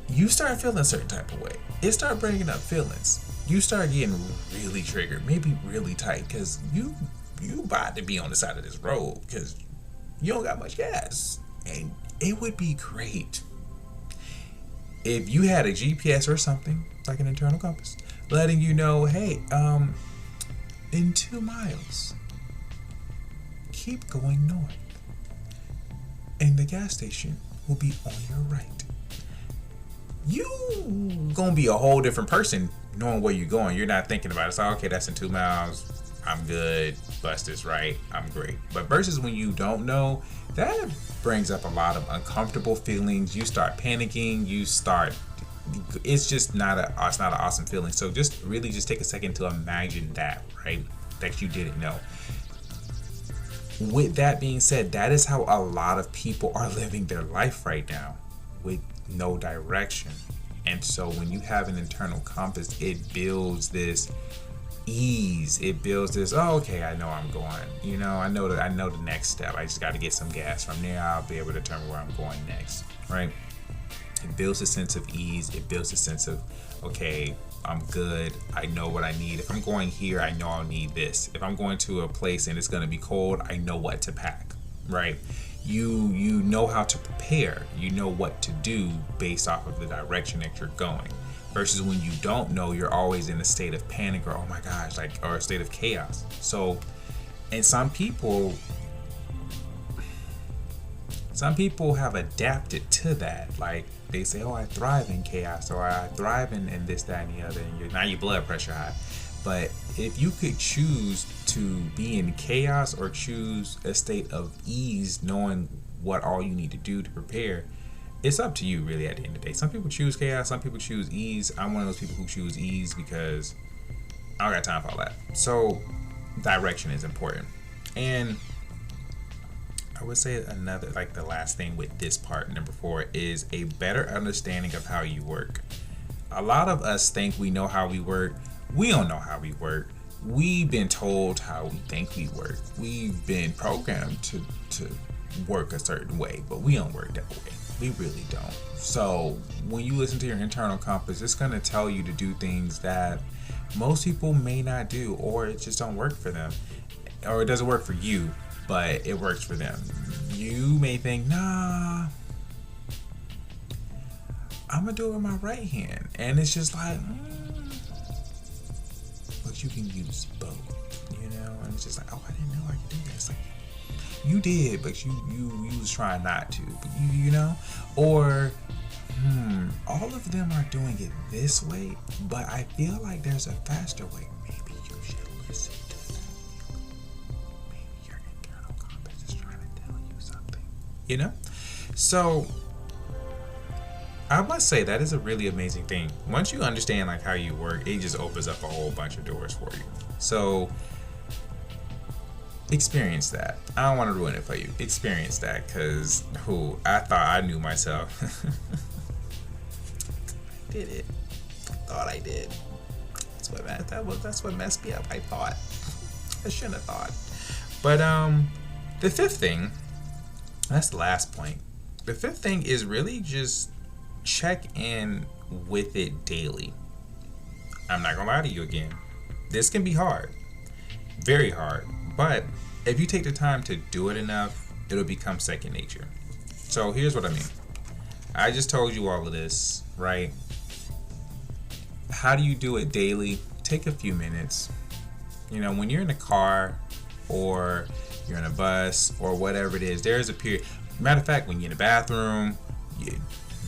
You start feeling a certain type of way. It start bringing up feelings. You start getting really triggered, maybe really tight, because you about to be on the side of this road because you don't got much gas. And it would be great if you had a GPS or something, like an internal compass, letting you know, hey, in 2 miles, keep going north, and the gas station will be on your right. You gonna be a whole different person knowing where you're going. You're not thinking about it. It's like, okay, that's in 2 miles. I'm good. Bust this right. I'm great. But versus when you don't know, that brings up a lot of uncomfortable feelings. You start panicking. It's just not an awesome feeling. So just really just take a second to imagine that, right? That you didn't know. With that being said, that is how a lot of people are living their life right now, with no direction. And so when you have an internal compass, it builds this ease. It builds this, oh, okay, I know I'm going. You know, I know the next step. I just got to get some gas. From there, I'll be able to determine where I'm going next, right? It builds a sense of ease. It builds a sense of, okay, I'm good. I know what I need. If I'm going here, I know I'll need this. If I'm going to a place and it's going to be cold, I know what to pack, right? You know how to prepare. You know what to do based off of the direction that you're going. Versus when you don't know, you're always in a state of panic or, oh my gosh, or a state of chaos. So, and some people have adapted to that. Like, they say, oh, I thrive in chaos, or I thrive in this, that, and the other, and now your blood pressure high. But if you could choose to be in chaos or choose a state of ease, knowing what all you need to do to prepare, it's up to you really at the end of the day. Some people choose chaos, some people choose ease. I'm one of those people who choose ease because I don't got time for all that. So direction is important. And I would say another, like the last thing with this part, number 4, is a better understanding of how you work. A lot of us think we know how we work. We don't know how we work. We've been told how we think we work. We've been programmed to work a certain way, but we don't work that way. We really don't. So when you listen to your internal compass, it's going to tell you to do things that most people may not do, or it just don't work for them, or it doesn't work for you, but it works for them. You may think, nah, I'm gonna do it with my right hand, and it's just like, but you can use both, you know. And it's just like, oh, I didn't know I could do that. It's like, you did, but you was trying not to, but you know, or all of them are doing it this way, but I feel like there's a faster way. Maybe you should listen to them. Maybe your internal compass is trying to tell you something, you know. So I must say that is a really amazing thing. Once you understand like how you work, it just opens up a whole bunch of doors for you. So experience that. I don't want to ruin it for you. Experience that, because I thought I knew myself. I did it. I thought I did. That's what messed me up. I thought. I shouldn't have thought. But the 5th thing, that's the last point. The 5th thing is really just check in with it daily. I'm not gonna lie to you again. This can be hard. Very hard. But if you take the time to do it enough, it'll become second nature. So here's what I mean. I just told you all of this, right? How do you do it daily? Take a few minutes. When you're in a car or you're in a bus or whatever it is, there's a period. Matter of fact, when you're in the bathroom, you're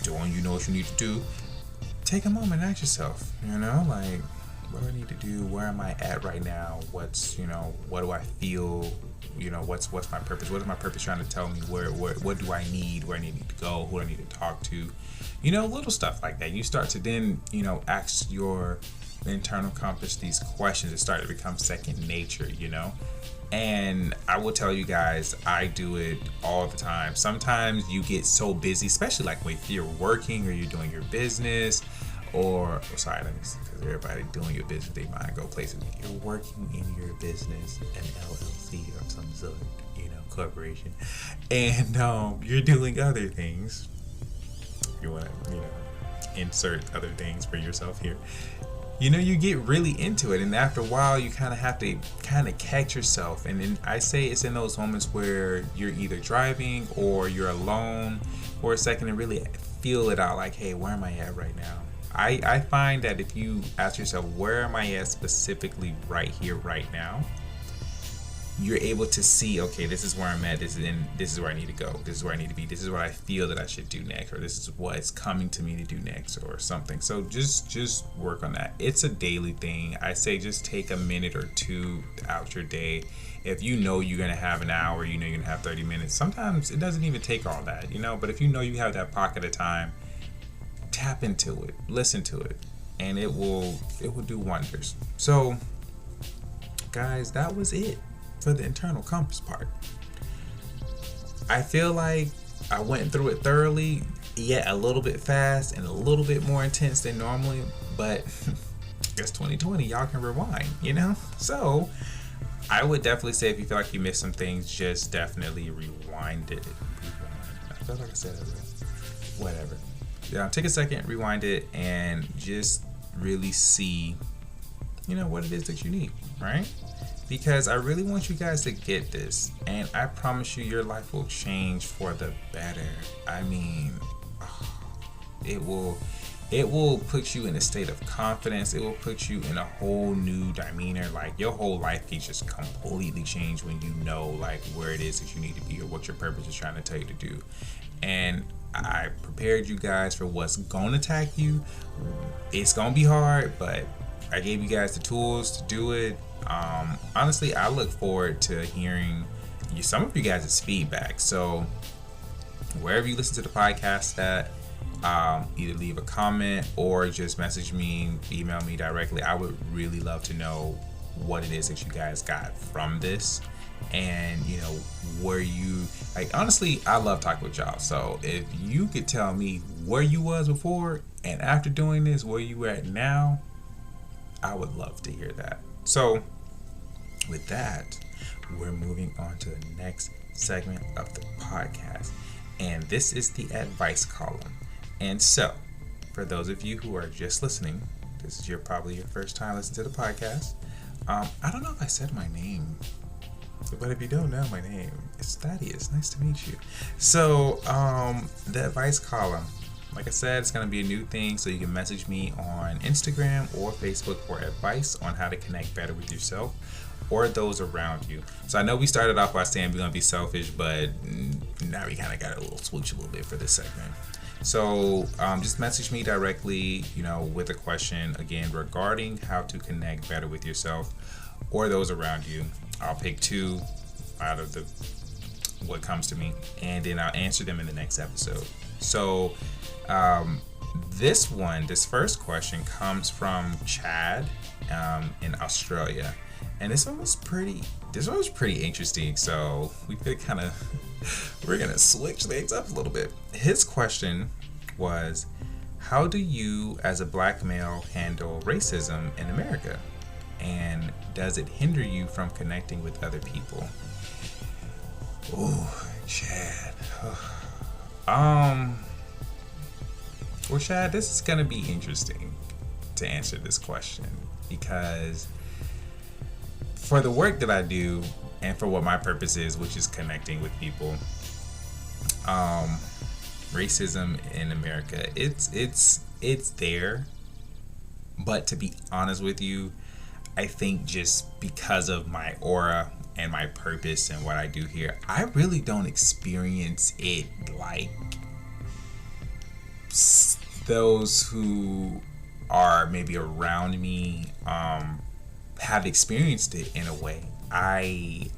doing, what you need to do. Take a moment and ask yourself, like, what do I need to do? Where am I at right now? What do I feel? What's my purpose? What is my purpose trying to tell me? What do I need? Where I need to go? Who do I need to talk to? Little stuff like that. You start to then, ask your internal compass these questions. It start to become second nature, And I will tell you guys, I do it all the time. Sometimes you get so busy, especially like if you're working or you're doing your business, because everybody doing your business, they might go places. You're working in your business, an LLC or some sort, corporation, and you're doing other things. You want to, insert other things for yourself here. You get really into it, and after a while, you kind of have to catch yourself. And then I say it's in those moments where you're either driving or you're alone for a second and really feel it out. Like, hey, where am I at right now? I find that if you ask yourself, where am I at specifically right here, right now, you're able to see, okay, this is where I'm at, this is where I need to go, this is where I need to be, this is what I feel that I should do next, or this is what's coming to me to do next, or something. So just work on that. It's a daily thing. I say just take a minute or two out your day. If you're going to have an hour, you're going to have 30 minutes. Sometimes it doesn't even take all that, but if you have that pocket of time, tap into it, listen to it, and it will do wonders. So guys, that was it for the internal compass part. I feel like I went through it thoroughly, yet a little bit fast and a little bit more intense than normally, but I guess 2020, y'all can rewind, So I would definitely say if you feel like you missed some things, just definitely rewind it. I feel like I said it. Whatever. Take a second, rewind it, and just really see, what it is that you need, right? Because I really want you guys to get this, and I promise you your life will change for the better. I mean, it will put you in a state of confidence. It will put you in a whole new demeanor. Like, your whole life can just completely change when you know, like, where it is that you need to be or what your purpose is trying to tell you to do. And I prepared you guys for what's going to attack you. It's going to be hard, but I gave you guys the tools to do it. Honestly, I look forward to hearing some of you guys' feedback. So wherever you listen to the podcast at, either leave a comment or just message me, email me directly. I would really love to know what it is that you guys got from this. And where you, like, honestly, I love talking with y'all. So if you could tell me where you was before and after doing this, where you at now, I would love to hear that. So with that, we're moving on to the next segment of the podcast, and this is the advice column. And so for those of you who are just listening, this is probably your first time listening to the podcast. I don't know if I said my name, but if you don't know my name, it's Thaddeus. Nice to meet you. So the advice column, like I said, it's going to be a new thing, so you can message me on Instagram or Facebook for advice on how to connect better with yourself or those around you. So I know we started off by saying we're going to be selfish, but now we kind of got a little switch a little bit for this segment. So just message me directly, with a question, again, regarding how to connect better with yourself or those around you. I'll pick two out of what comes to me, and then I'll answer them in the next episode. So this first question comes from Chad in Australia, and this one was pretty interesting. So we're gonna switch things up a little bit. His question was, how do you as a black male handle racism in America, and does it hinder you from connecting with other people? Oh, Chad. Well, Chad, this is gonna be interesting to answer this question, because for the work that I do, and for what my purpose is, which is connecting with people. Racism in America, it's there, but to be honest with you, I think just because of my aura and my purpose and what I do here, I really don't experience it like those who are maybe around me have experienced it in a way. I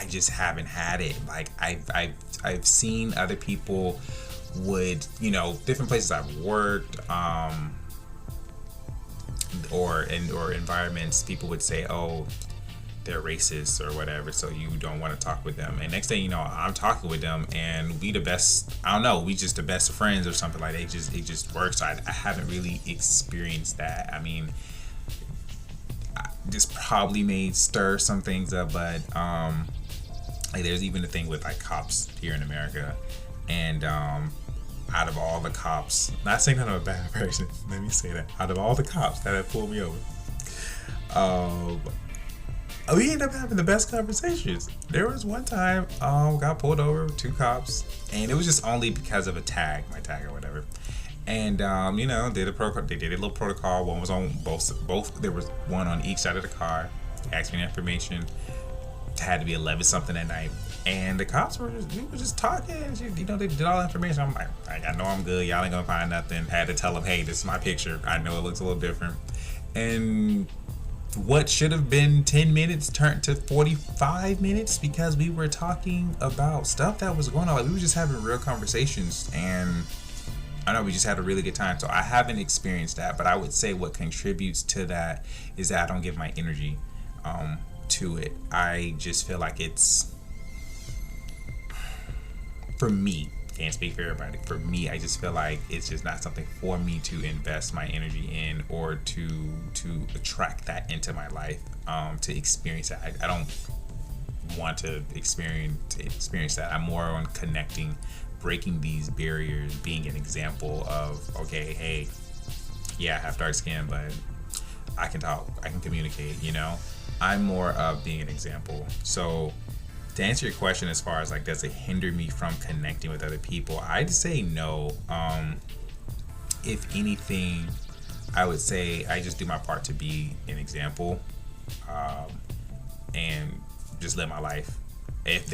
just haven't had it. Like I've seen other people would, different places I've worked, or environments, people would say, "Oh, they're racist or whatever, so you don't want to talk with them." And next thing you know, I'm talking with them, and we the best. I don't know, we just the best of friends or something like that. It just works. I haven't really experienced that. I mean, this probably may stir some things up, but like there's even a thing with like cops here in America, and out of all the cops, not saying that I'm a bad person, let me say that, out of all the cops that have pulled me over, we ended up having the best conversations. There was one time, got pulled over, 2 cops, and it was just only because of my tag or whatever. And they did a little protocol. One was on both. There was one on each side of the car. They asked me information. It had to be 11 something at night, and the cops we were just talking. They did all the information. I'm like, I know I'm good. Y'all ain't gonna find nothing. Had to tell them, hey, this is my picture. I know it looks a little different. And what should have been 10 minutes turned to 45 minutes because we were talking about stuff that was going on. Like, we were just having real conversations, and I know we just had a really good time. So I haven't experienced that, but I would say what contributes to that is that I don't give my energy to it. I just feel like it's, for me, can't speak for everybody. For me, I just feel like it's just not something for me to invest my energy in, or to attract that into my life, to experience that. I don't want to experience that. I'm more on connecting, breaking these barriers, being an example of, okay, hey, yeah, I have dark skin, but I can talk, I can communicate, I'm more of being an example. So to answer your question, as far as like, does it hinder me from connecting with other people? I'd say no. If anything, I would say I just do my part to be an example, and just live my life. If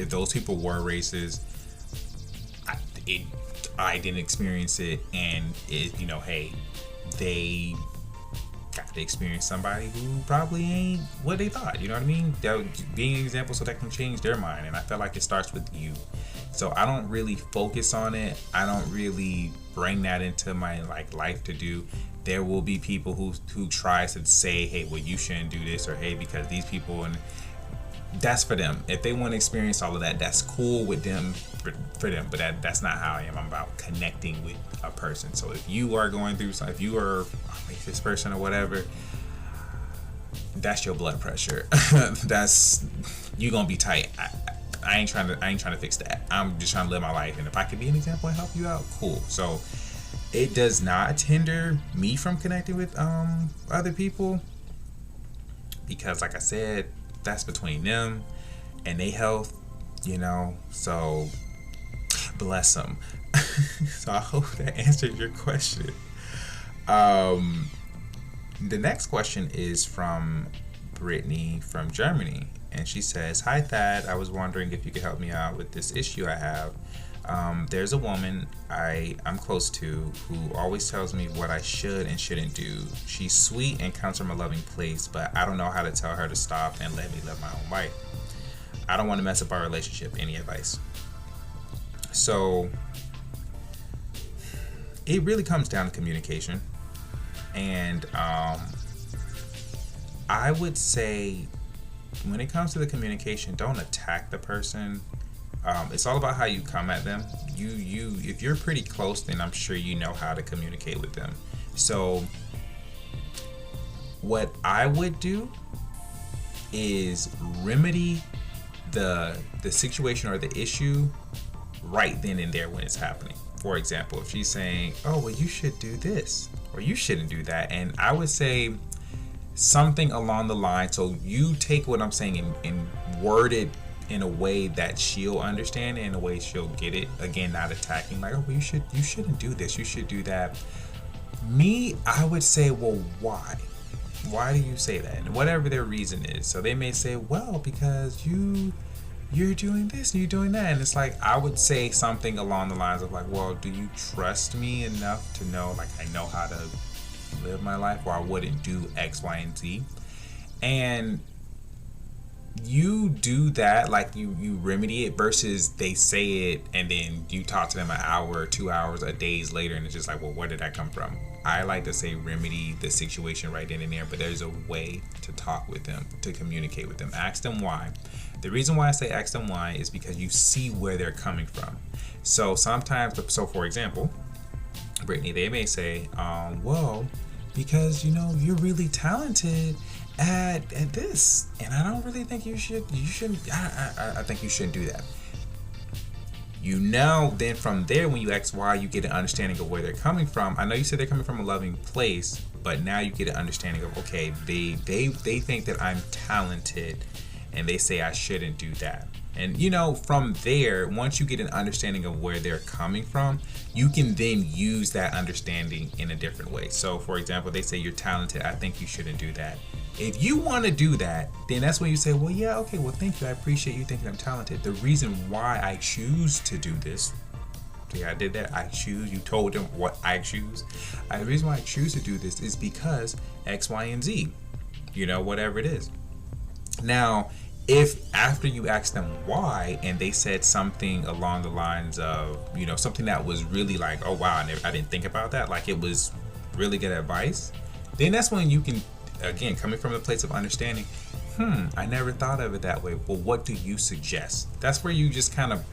those people were racist, I didn't experience it, and hey, they got to experience somebody who probably ain't what they thought. You know what I mean? Being an example so that can change their mind, and I feel like it starts with you. So I don't really focus on it. I don't really bring that into my life to do. There will be people who tries to say, hey, well, you shouldn't do this, or hey, because these people, and that's for them. If they want to experience all of that, that's cool with them, for them. But that's not how I am. I'm about connecting with a person. So if you are going through something, if you are a racist person or whatever, that's your blood pressure. That's, you gonna be tight. I ain't trying to fix that. I'm just trying to live my life, and if I can be an example and help you out, cool. So it does not hinder me from connecting with other people, because like I said, that's between them and their health, so bless them. So I hope that answered your question. The next question is from Brittany from Germany, and she says, "Hi Thad, I was wondering if you could help me out with this issue I have. There's a woman I'm close to who always tells me what I should and shouldn't do. She's sweet and comes from a loving place, but I don't know how to tell her to stop and let me live my own life. I don't want to mess up our relationship. Any advice?" So it really comes down to communication, and I would say, when it comes to the communication, don't attack the person. It's all about how you come at them. If you're pretty close, then I'm sure you know how to communicate with them. So what I would do is remedy the situation or the issue right then and there when it's happening. For example, if she's saying, "Oh, well, you should do this," or "You shouldn't do that," and I would say, something along the line. So you take what I'm saying and word it in a way that she'll understand it, in a way she'll get it. Again, not attacking, like, oh, but you shouldn't do this, you should do that. Me, I would say, well, why? Why do you say that? And whatever their reason is. So they may say, well, because you're doing this and you're doing that. And it's like, I would say something along the lines of like, well, do you trust me enough to know, like, I know how to live my life, or I wouldn't do X, Y, and Z? And you do that, like you remedy it, versus they say it and then you talk to them an hour, 2 hours, a days later, and it's just like, well, where did that come from? I like to say remedy the situation right then and there, but there's a way to talk with them, to communicate with them. Ask them why. The reason why I say ask them why is because you see where they're coming from. So sometimes, so for example, Brittany, they may say, well, because you're really talented at this, and I don't really think you shouldn't. I think you shouldn't do that. Then from there, when you ask why, you get an understanding of where they're coming from. I know you said they're coming from a loving place, but now you get an understanding of, okay, they think that I'm talented, and they say I shouldn't do that. And from there, once you get an understanding of where they're coming from, you can then use that understanding in a different way. So for example, they say you're talented, I think you shouldn't do that. If you want to do that, then that's when you say, well, yeah, okay, well, thank you, I appreciate you thinking I'm talented. The reason why I choose to do this, see, I did that, I choose, you told them what I choose. The reason why I choose to do this is because X, Y, and Z, whatever it is. Now, if after you ask them why, and they said something along the lines of, something that was really like, oh wow, I didn't think about that, like it was really good advice, then that's when you can, again, coming from a place of understanding, I never thought of it that way. Well, what do you suggest? That's where you just kind of,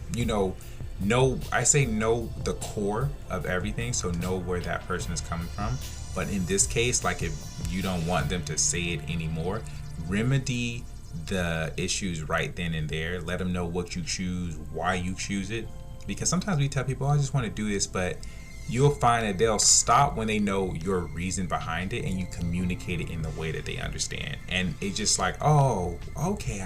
know, I say know the core of everything, so know where that person is coming from. But in this case, like if you don't want them to say it anymore, remedy the issues right then and there. Let them know what you choose, why you choose it. Because sometimes we tell people, oh, I just want to do this, but you'll find that they'll stop when they know your reason behind it, and you communicate it in the way that they understand. And it's just like, oh, okay,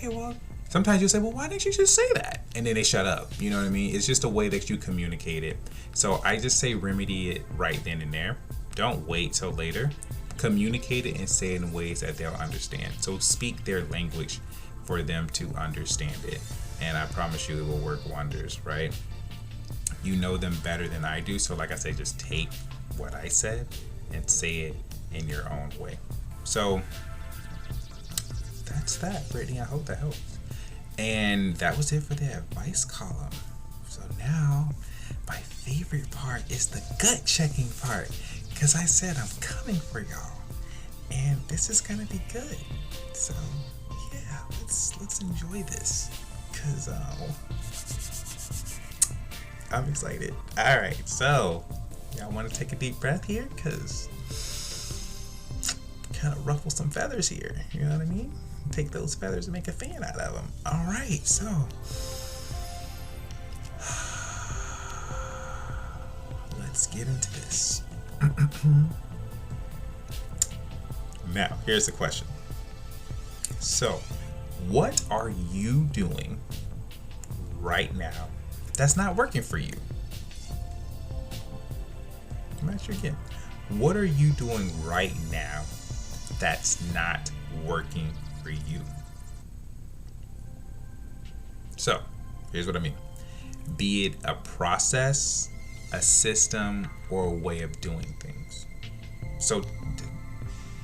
well, sometimes you'll say, well, why didn't you just say that? And then they shut up. You know what I mean? It's just a way that you communicate it. So I just say remedy it right then and there. Don't wait till later. Communicate it and say it in ways that they'll understand. So speak their language for them to understand it. And I promise you it will work wonders, right? You know them better than I do. So like I say, just take what I said and say it in your own way. So that's that, Brittany. I hope that helps. And that was it for the advice column. So now my favorite part is the gut checking part. Because I said I'm coming for y'all, and this is gonna be good. So yeah, let's enjoy this, because I'm excited. All right, so y'all want to take a deep breath here, because kind of ruffle some feathers here. You know what I mean? Take those feathers and make a fan out of them. All right, so let's get into this. Now, here's the question. So, what are you doing right now that's not working for you? I'm not sure again. What are you doing right now that's not working for you? So, here's what I mean. Be it a process, a system, or a way of doing things. So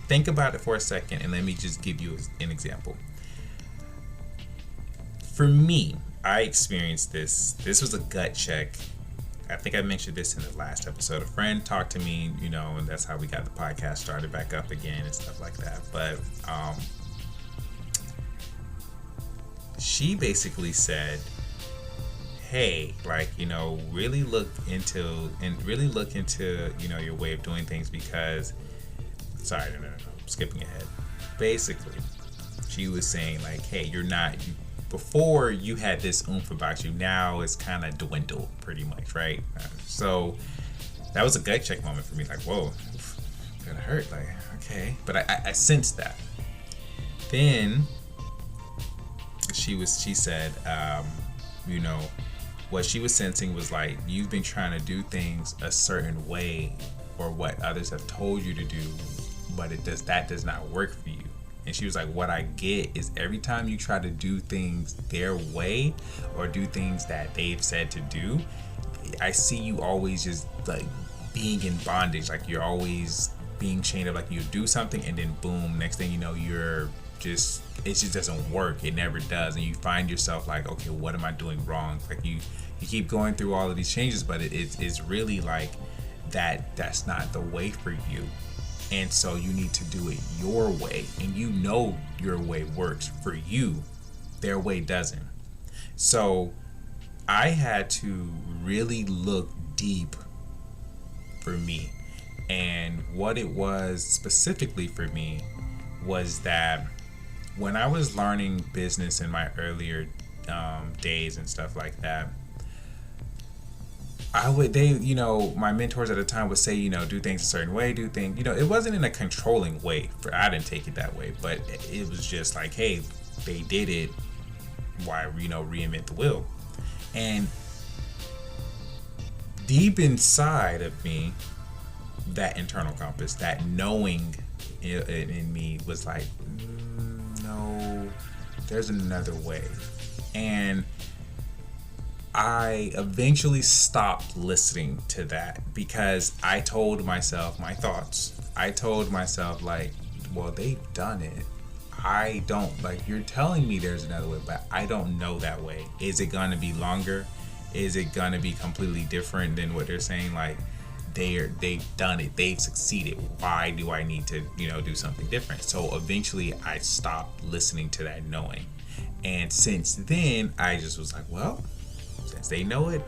think about it for a second, and let me just give you an example. For me, I experienced this. This was a gut check. I think I mentioned this in the last episode. A friend talked to me, and that's how we got the podcast started back up again and stuff like that. But she basically said, hey, really look into your way of doing things, because sorry, no, I'm skipping ahead. Basically, she was saying hey, before you had this oomph about you, now it's kind of dwindled pretty much, right? So that was a gut check moment for me, whoa, gonna hurt. Like, okay, but I sensed that. Then she said, you know, what she was sensing was like, you've been trying to do things a certain way, or what others have told you to do, but that does not work for you. And she was like, what I get is every time you try to do things their way or do things that they've said to do, I see you always just like being in bondage. Like you're always being chained up. Like you do something and then boom, next thing you know, it just doesn't work. It never does. And you find yourself like, okay, what am I doing wrong? Like you keep going through all of these changes, but it's really like that's not the way for you. And so you need to do it your way. And you know your way works for you. Their way doesn't. So I had to really look deep for me. And what it was specifically for me was that when I was learning business in my earlier days and stuff like that, my mentors at the time would say, do things a certain way, it wasn't in a controlling way. I didn't take it that way, but it was just like, hey, they did it. Why, reinvent the wheel? And deep inside of me, that internal compass, that knowing in me was like, no, there's another way. And I eventually stopped listening to that because I told myself my thoughts. I told myself like, well, they've done it. I don't, like, you're telling me there's another way, but I don't know that way. Is it going to be longer? Is it going to be completely different than what they're saying? Like, they've done it. They've succeeded. Why do I need to, do something different? So eventually I stopped listening to that knowing. And since then, I just was like, well, since they know it,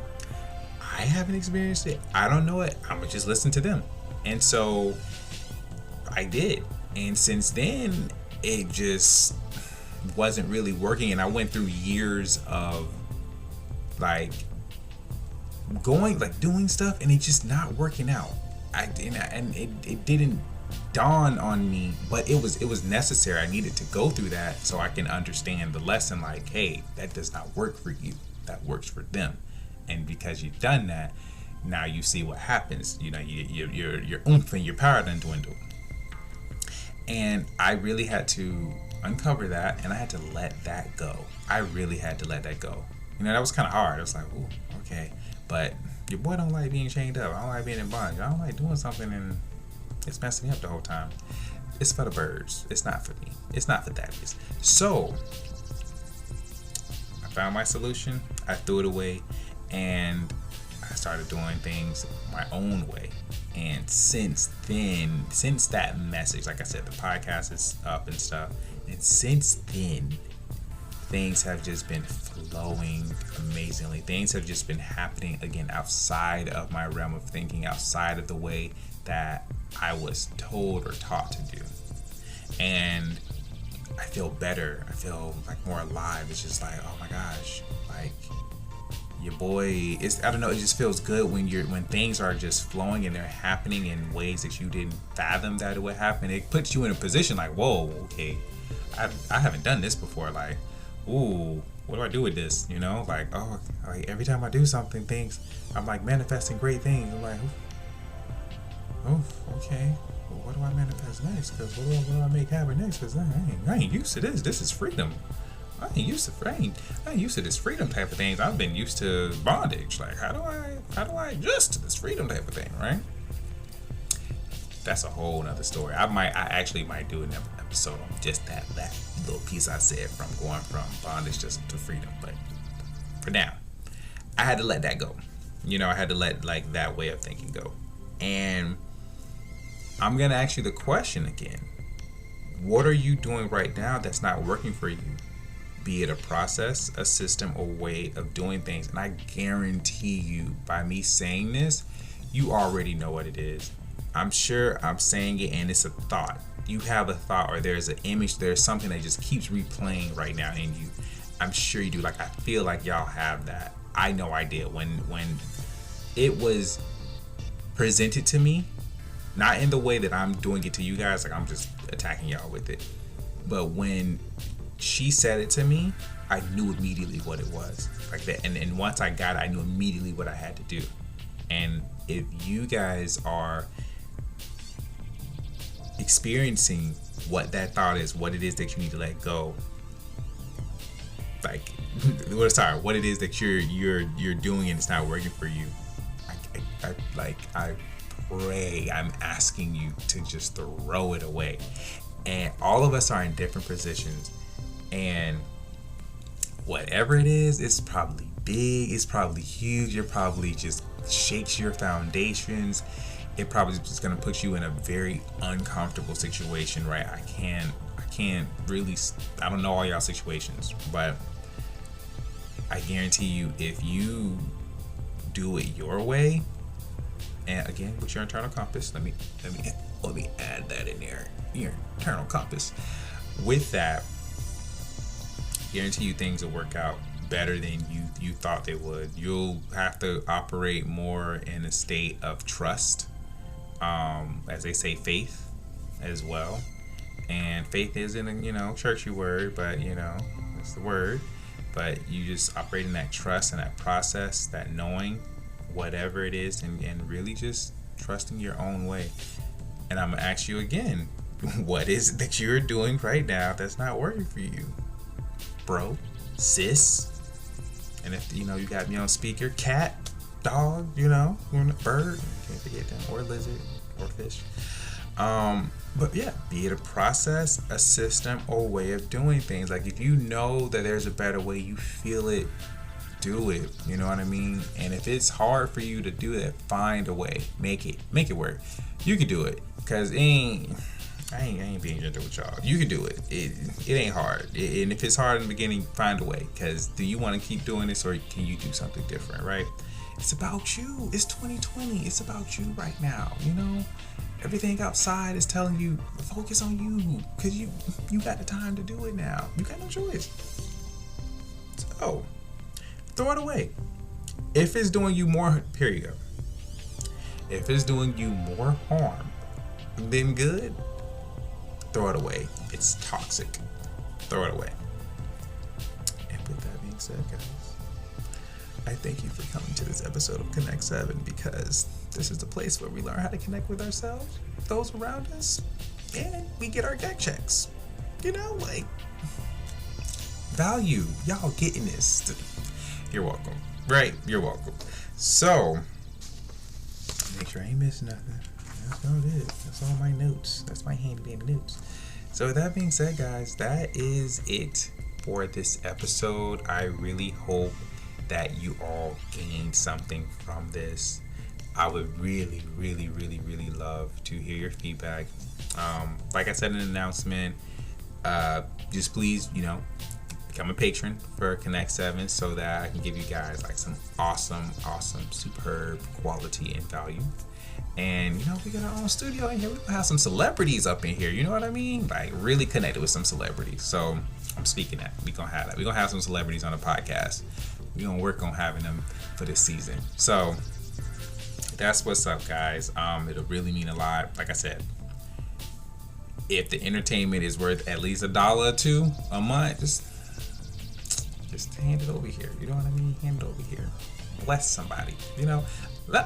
I haven't experienced it. I don't know it. I'm going to just listen to them. And so I did. And since then, it just wasn't really working. And I went through years of doing stuff and it's just not working out. It didn't dawn on me, but it was necessary. I needed to go through that so I can understand the lesson. Like, hey, that does not work for you. That works for them. And because you've done that, now you see what happens. Your oomph and your power done dwindle. And I really had to uncover that, and I had to let that go. I really had to let that go. That was kind of hard. I was like, ooh, okay. But your boy don't like being chained up. I don't like being in bondage. I don't like doing something and it's messing me up the whole time. It's for the birds. It's not for me. It's not for that. So I found my solution. I threw it away, and I started doing things my own way. And since then, since that message, like I said, the podcast is up and stuff. And since then, things have just been flowing amazingly. Things have just been happening again outside of my realm of thinking, outside of the way that I was told or taught to do. And I feel better. I feel like more alive. It's just like, oh my gosh, like your boy is, I don't know, it just feels good when things are just flowing and they're happening in ways that you didn't fathom that it would happen. It puts you in a position like, whoa, okay, I haven't done this before. Like, ooh, what do I do with this? Like, oh, like every time I do something, I'm like manifesting great things. I'm like, oh, okay. Well, what do I manifest next? Because what do I make happen next? Because I ain't used to this. This is freedom. I ain't used to this freedom type of things. I've been used to bondage. Like, how do I adjust to this freedom type of thing, right? That's a whole nother story. I actually might do an episode on just that little piece I said, from going from bondage just to freedom. But for now, I had to let that go. I had to let like that way of thinking go. And I'm gonna ask you the question again. What are you doing right now that's not working for you? Be it a process, a system, or way of doing things. And I guarantee you, by me saying this, you already know what it is. I'm sure I'm saying it and it's a thought. You have a thought, or there's an image, there's something that just keeps replaying right now in you. I'm sure you do. Like, I feel like y'all have that. I know I did. When it was presented to me, Not in the way that I'm doing it to you guys, like I'm just attacking y'all with it. But when she said it to me, I knew immediately what it was. Like that, and once I got it, I knew immediately what I had to do. And if you guys are experiencing what that thought is, what it is that you need to let go, like, what it is that you're doing and it's not working for you, I pray, I'm asking you to just throw it away. And all of us are in different positions, and whatever it is, it's probably big, it's probably huge, it probably just shakes your foundations. It probably just gonna put you in a very uncomfortable situation, right? I can't really, I don't know all y'all situations, but I guarantee you, if you do it your way, and again with your internal compass, let me add that in there, your internal compass. With that, guarantee you things will work out better than you thought they would. You'll have to operate more in a state of trust, as they say, faith as well. And faith isn't a churchy word, but it's the word. But you just operate in that trust and that process, that knowing whatever it is, and really just trusting your own way. And I'm gonna ask you again, what is it that you're doing right now that's not working for you, bro, sis? And if you got me on speaker, cat, dog, bird, can't forget them, or lizard, or fish. But yeah, be it a process, a system, or way of doing things. Like, if you know that there's a better way, you feel it, do it. You know what I mean? And if it's hard for you to do that, find a way, make it work. You can do it, cause I ain't being gentle with y'all. You can do it. It ain't hard. And if it's hard in the beginning, find a way. Cause do you want to keep doing this, or can you do something different? Right? It's about you. It's 2020. It's about you right now. Everything outside is telling you, focus on you, because you got the time to do it now. You got no choice. So throw it away. If it's doing you more, period. If it's doing you more harm than good, throw it away. It's toxic. Throw it away. And with that being said, guys, I thank you for coming to this episode of Connect 7, because this is the place where we learn how to connect with ourselves, those around us, and we get our gut checks. Value. Y'all getting this. You're welcome. Right? You're welcome. So, make sure I ain't missing nothing. That's all it is. That's all my notes. That's my handy dandy notes. So with that being said, guys, that is it for this episode. I really hope that you all gained something from this. I would really, really, really, really love to hear your feedback. Like I said in the announcement, just please, become a patron for Connect 7 so that I can give you guys like some awesome, superb quality and value. And we got our own studio in here. We're gonna have some celebrities up in here. You know what I mean? Like, really connected with some celebrities. So I'm speaking that. We're gonna have that. We're gonna have some celebrities on the podcast. We're gonna work on having them for this season. So that's what's up, guys. It'll really mean a lot. Like I said, if the entertainment is worth at least $1 or $2 a month, just hand it over here. You know what I mean? Hand it over here. Bless somebody.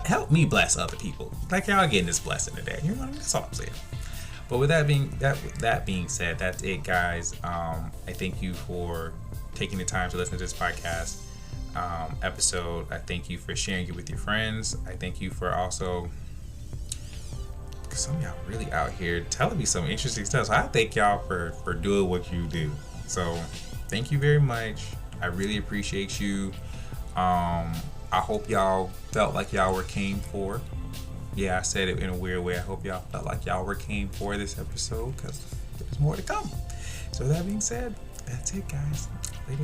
Help me bless other people. Like, y'all getting this blessing today. You know what I mean? That's all I'm saying. But with that being said, that's it, guys. I thank you for taking the time to listen to this podcast episode. I thank you for sharing it with your friends. I thank you for also, some of y'all really out here telling me some interesting stuff. So I thank y'all for doing what you do. So thank you very much. I really appreciate you. I hope y'all felt like y'all were came for. Yeah, I said it in a weird way. I hope y'all felt like y'all were came for this episode, because there's more to come. So that being said, that's it, guys. Later.